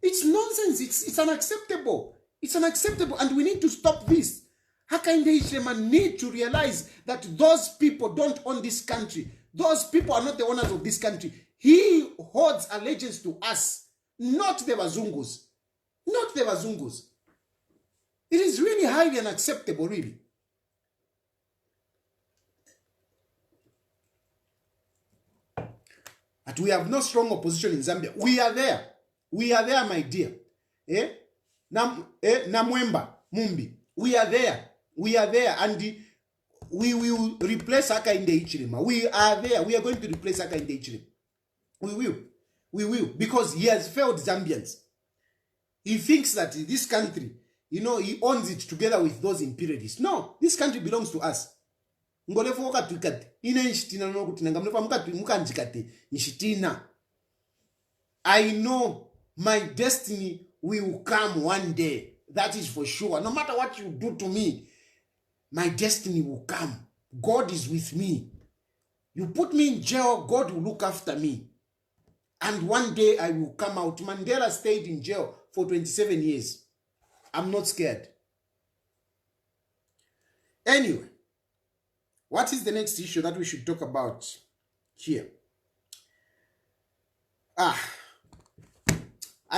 S1: It's nonsense. It's unacceptable. It's unacceptable, and we need to stop this. Hakainde Hichilema need to realize that those people don't own this country. Those people are not the owners of this country. He holds allegiance to us, not the Wazungus. Not the Wazungus. It is really highly unacceptable, really. But we have no strong opposition in Zambia. We are there. We are there, my dear. Namwemba, Mumbi. We are there. We are there. And we will replace Hakainde Hichilema. We are there. We are going to replace Hakainde Hichilema. We will. We will. Because he has failed Zambians. He thinks that this country, he owns it together with those imperialists. No, this country belongs to us. I know my destiny will come one day. That is for sure. No matter what you do to me, my destiny will come. God is with me. You put me in jail, God will look after me. And one day I will come out. Mandela stayed in jail for 27 years. I'm not scared. Anyway, what is the next issue that we should talk about here? I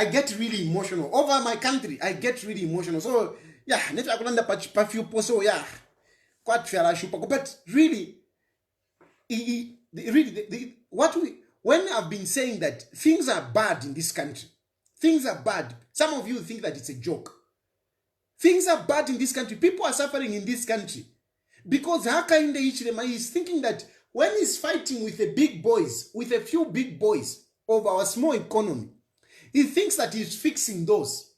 S1: get really emotional. Over my country, I get really emotional. So, yeah, but really, when I've been saying that things are bad in this country, things are bad. Some of you think that it's a joke. Things are bad in this country. People are suffering in this country. Because Hakainde Hichilema is thinking that when he's fighting with the big boys, with a few big boys of our small economy, he thinks that he's fixing those.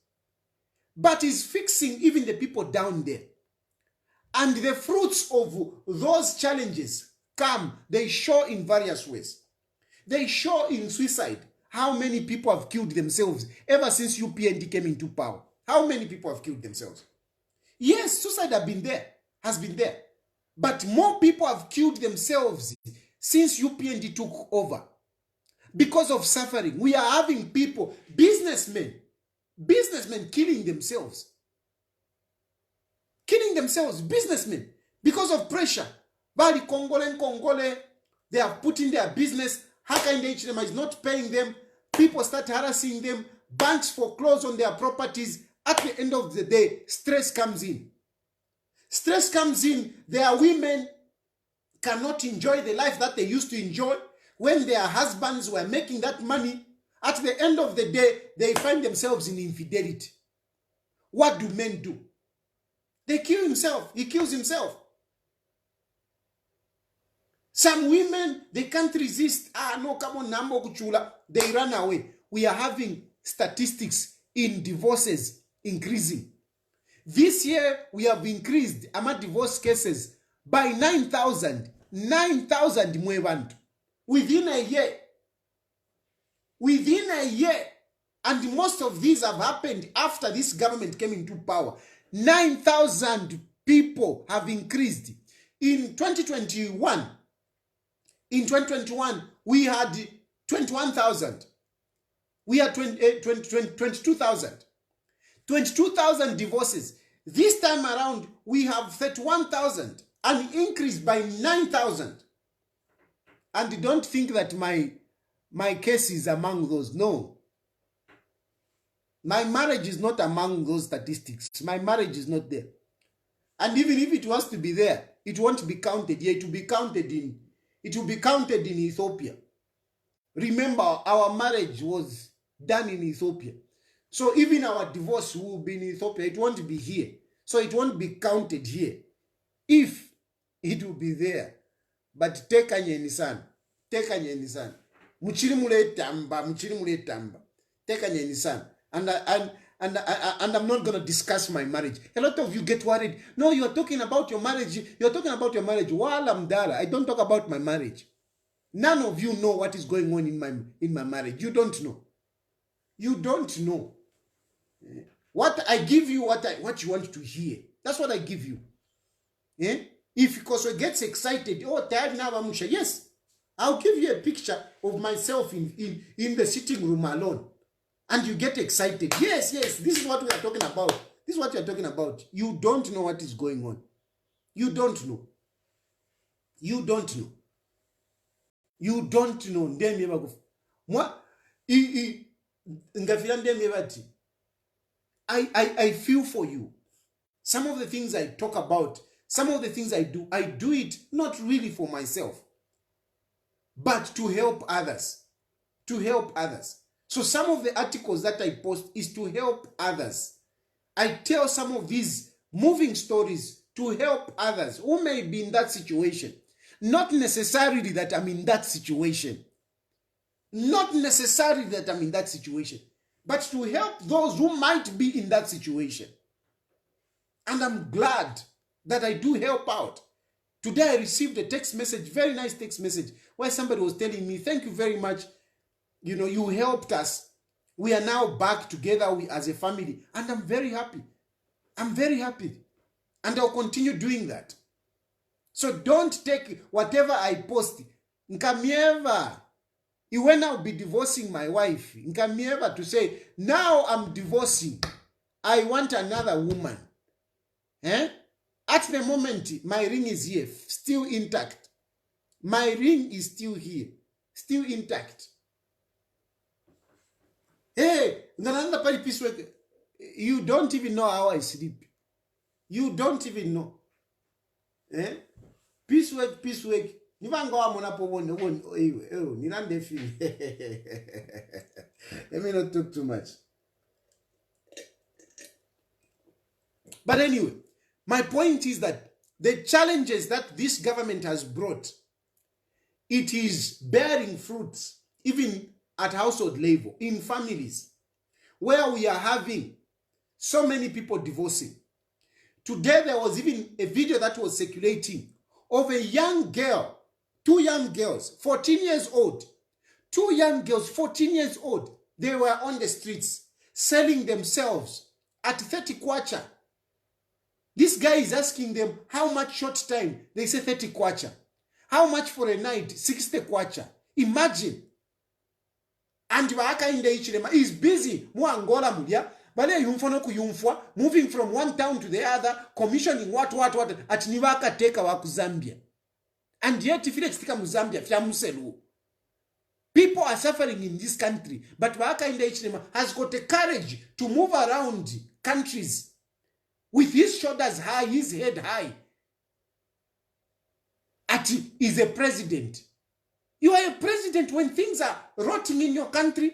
S1: But he's fixing even the people down there. And the fruits of those challenges come, they show in various ways. They show in suicide. How many people have killed themselves ever since UPND came into power? How many people have killed themselves? Yes, suicide has been there. But more people have killed themselves since UPND took over. Because of suffering. We are having people, businessmen killing themselves. Businessmen, because of pressure. Bali Congole, they have put in their business. Hakainde Hichilema is not paying them. People start harassing them. Banks foreclose on their properties. At the end of the day, stress comes in. Stress comes in. Their women cannot enjoy the life that they used to enjoy when their husbands were making that money. At the end of the day, they find themselves in infidelity. What do men do? They kill himself. He kills himself. Some women, they can't resist. No, come on, nambo kuchula. They run away. We are having statistics in divorces increasing. This year, we have increased our divorce cases by 9,000. 9,000 mwebantu. Within a year. Within a year. And most of these have happened after this government came into power. 9,000 people have increased. In 2021, we had 21,000. We had 22,000. 22,000 divorces. This time around, we have 31,000. An increase by 9,000. And don't think that my case is among those. No. My marriage is not among those statistics. My marriage is not there. And even if it was to be there, it won't be counted here. It will be counted in Ethiopia. Remember, our marriage was done in Ethiopia. So even our divorce will be in Ethiopia. It won't be here. So it won't be counted here. If it will be there. But take Nisan. Muchiri mule tamba. Take Nisan. And I'm not going to discuss my marriage. A lot of you get worried. No, you're talking about your marriage. You're talking about your marriage. Walamdala. I don't talk about my marriage. None of you know what is going on in my marriage. You don't know. You don't know. What I give you, what you want to hear. That's what I give you. Yeah? If Koso gets excited, yes, I'll give you a picture of myself in the sitting room alone. And you get excited. Yes, this is what we are talking about. This is what you are talking about. You don't know what is going on. You don't know. You don't know. You don't know. I feel for you. Some of the things I talk about, some of the things I do it not really for myself, but to help others. To help others. So some of the articles that I post is to help others. I tell some of these moving stories to help others who may be in that situation. Not necessarily that I'm in that situation. Not necessarily that I'm in that situation. But to help those who might be in that situation. And I'm glad that I do help out. Today I received a text message, very nice text message, where somebody was telling me, thank you very much. You know, you helped us. We are now back together as a family. And I'm very happy. I'm very happy. And I'll continue doing that. So don't take whatever I post. Nkamieva. When I'll be divorcing my wife. Nkamieva to say, now I'm divorcing. I want another woman. At the moment, my ring is here. Still intact. My ring is still here. Still intact. Hey, you don't even know how I sleep. You don't even know. Peace work. Let me not talk too much. But anyway, my point is that the challenges that this government has brought, it is bearing fruits, even at household level, in families, where we are having so many people divorcing. Today, there was even a video that was circulating of a young girl, 2 young girls, 14 years old. 2 young girls, 14 years old. They were on the streets selling themselves at 30 kwacha. This guy is asking them how much short time. They say 30 kwacha. How much for a night? 60 kwacha. Imagine. And Hakainde Hichilema is busy. Angola mulia. Bale yumfwa no kuyumfwa. Moving from one town to the other. Commissioning what. At niwaka teka waku Zambia. And yet if you take mu Zambia, fya muselu. People are suffering in this country, but Hakainde Hichilema has got the courage to move around countries with his shoulders high, his head high. Is a president. You are a president when things are rotting in your country.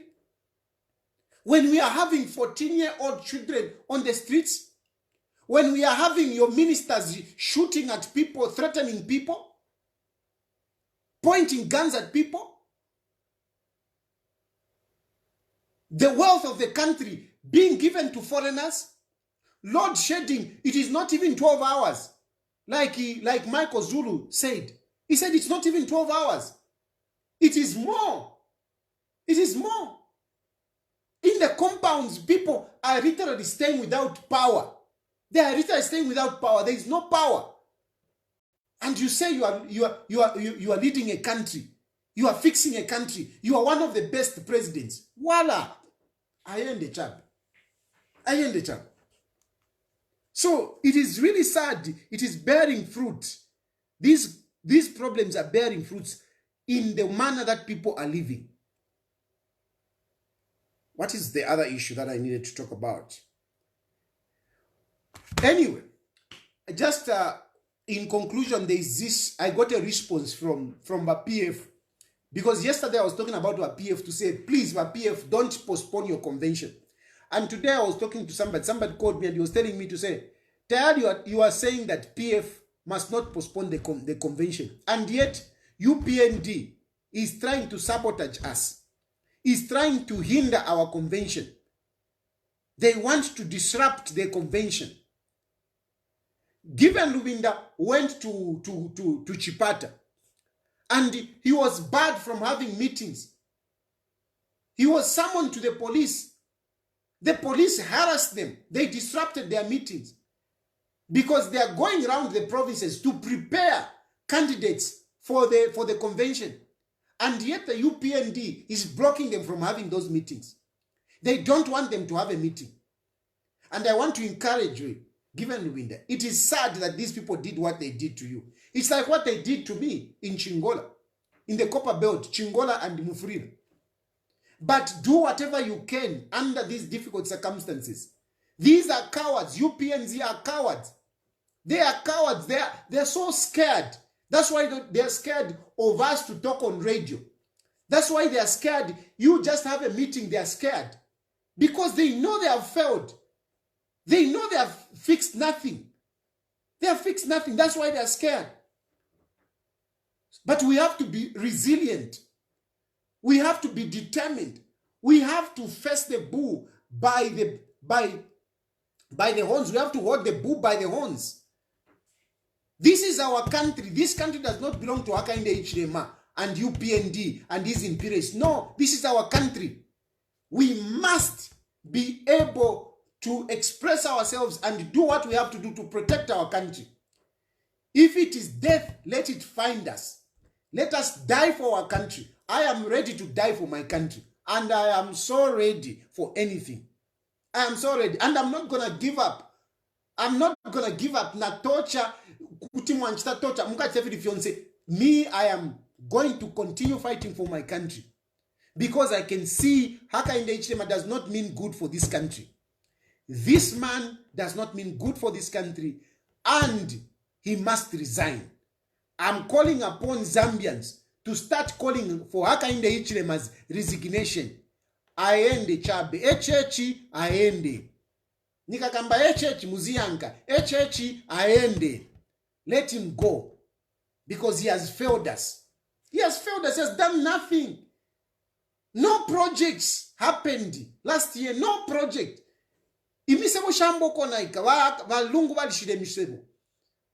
S1: When we are having 14-year-old children on the streets. When we are having your ministers shooting at people, threatening people, pointing guns at people. The wealth of the country being given to foreigners. Load shedding, it is not even 12 hours. Like Michael Zulu said. He said it's not even 12 hours. It is more. It is more. In the compounds, people are literally staying without power. They are literally staying without power. There is no power. And you say you are leading a country. You are fixing a country. You are one of the best presidents. Voila. I end the job. I end the job. So it is really sad. It is bearing fruit. These problems are bearing fruits in the manner that people are living. What is the other issue that I needed to talk about? Anyway, just in conclusion, there is this. I got a response from PF, because yesterday I was talking about PF to say, please, PF, don't postpone your convention. And today I was talking to somebody. Somebody called me and he was telling me to say, Tayali, you are saying that PF must not postpone the convention. And yet, UPND is trying to sabotage us. Is trying to hinder our convention. They want to disrupt the convention. Given Lubinda went to Chipata, and he was barred from having meetings. He was summoned to the police. The police harassed them. They disrupted their meetings because they are going around the provinces to prepare candidates for the convention. And yet the UPND is blocking them from having those meetings. They don't want them to have a meeting. And I want to encourage you, given Lubinda, it is sad that these people did what they did to you. It's like what they did to me in Chingola, in the Copper Belt, Chingola and Mufrira. But do whatever you can under these difficult circumstances. These are cowards. UPNZ are cowards. They are cowards. They're so scared. That's why they're scared of us to talk on radio. That's why they are scared. You just have a meeting, they are scared. Because they know they have failed. They know they have fixed nothing. They have fixed nothing. That's why they are scared. But we have to be resilient. We have to be determined. We have to face the bull by the horns. We have to hold the bull by the horns. This is our country. This country does not belong to Hakainde Hichilema and UPND and his imperialists. No, this is our country. We must be able to express ourselves and do what we have to do to protect our country. If it is death, let it find us. Let us die for our country. I am ready to die for my country. And I am so ready for anything. I am so ready. And I'm not going to give up. I'm not going to give up. Na torture. Me, I am going to continue fighting for my country. Because I can see Hakainde Hichilema does not mean good for this country. This man does not mean good for this country. And he must resign. I'm calling upon Zambians to start calling for Hakainde Hichilema's resignation. Aende chabe. Echechi aende. Nikakamba echechi muzianka. Echechi aende. Let him go. Because he has failed us. He has failed us. He has done nothing. No projects happened last year. No project. Imisebo shambo konaika. Lungu balishide misebo.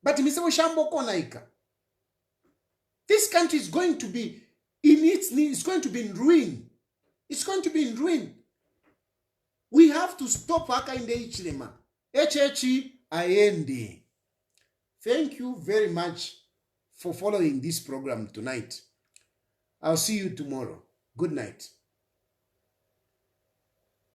S1: But imisebo shambo konaika. This country is going to be in its knees. It's going to be in ruin. It's going to be in ruin. We have to stop Hakainde Hichilema. Echechi aende. Thank you very much for following this program tonight. I'll see you tomorrow. Good night.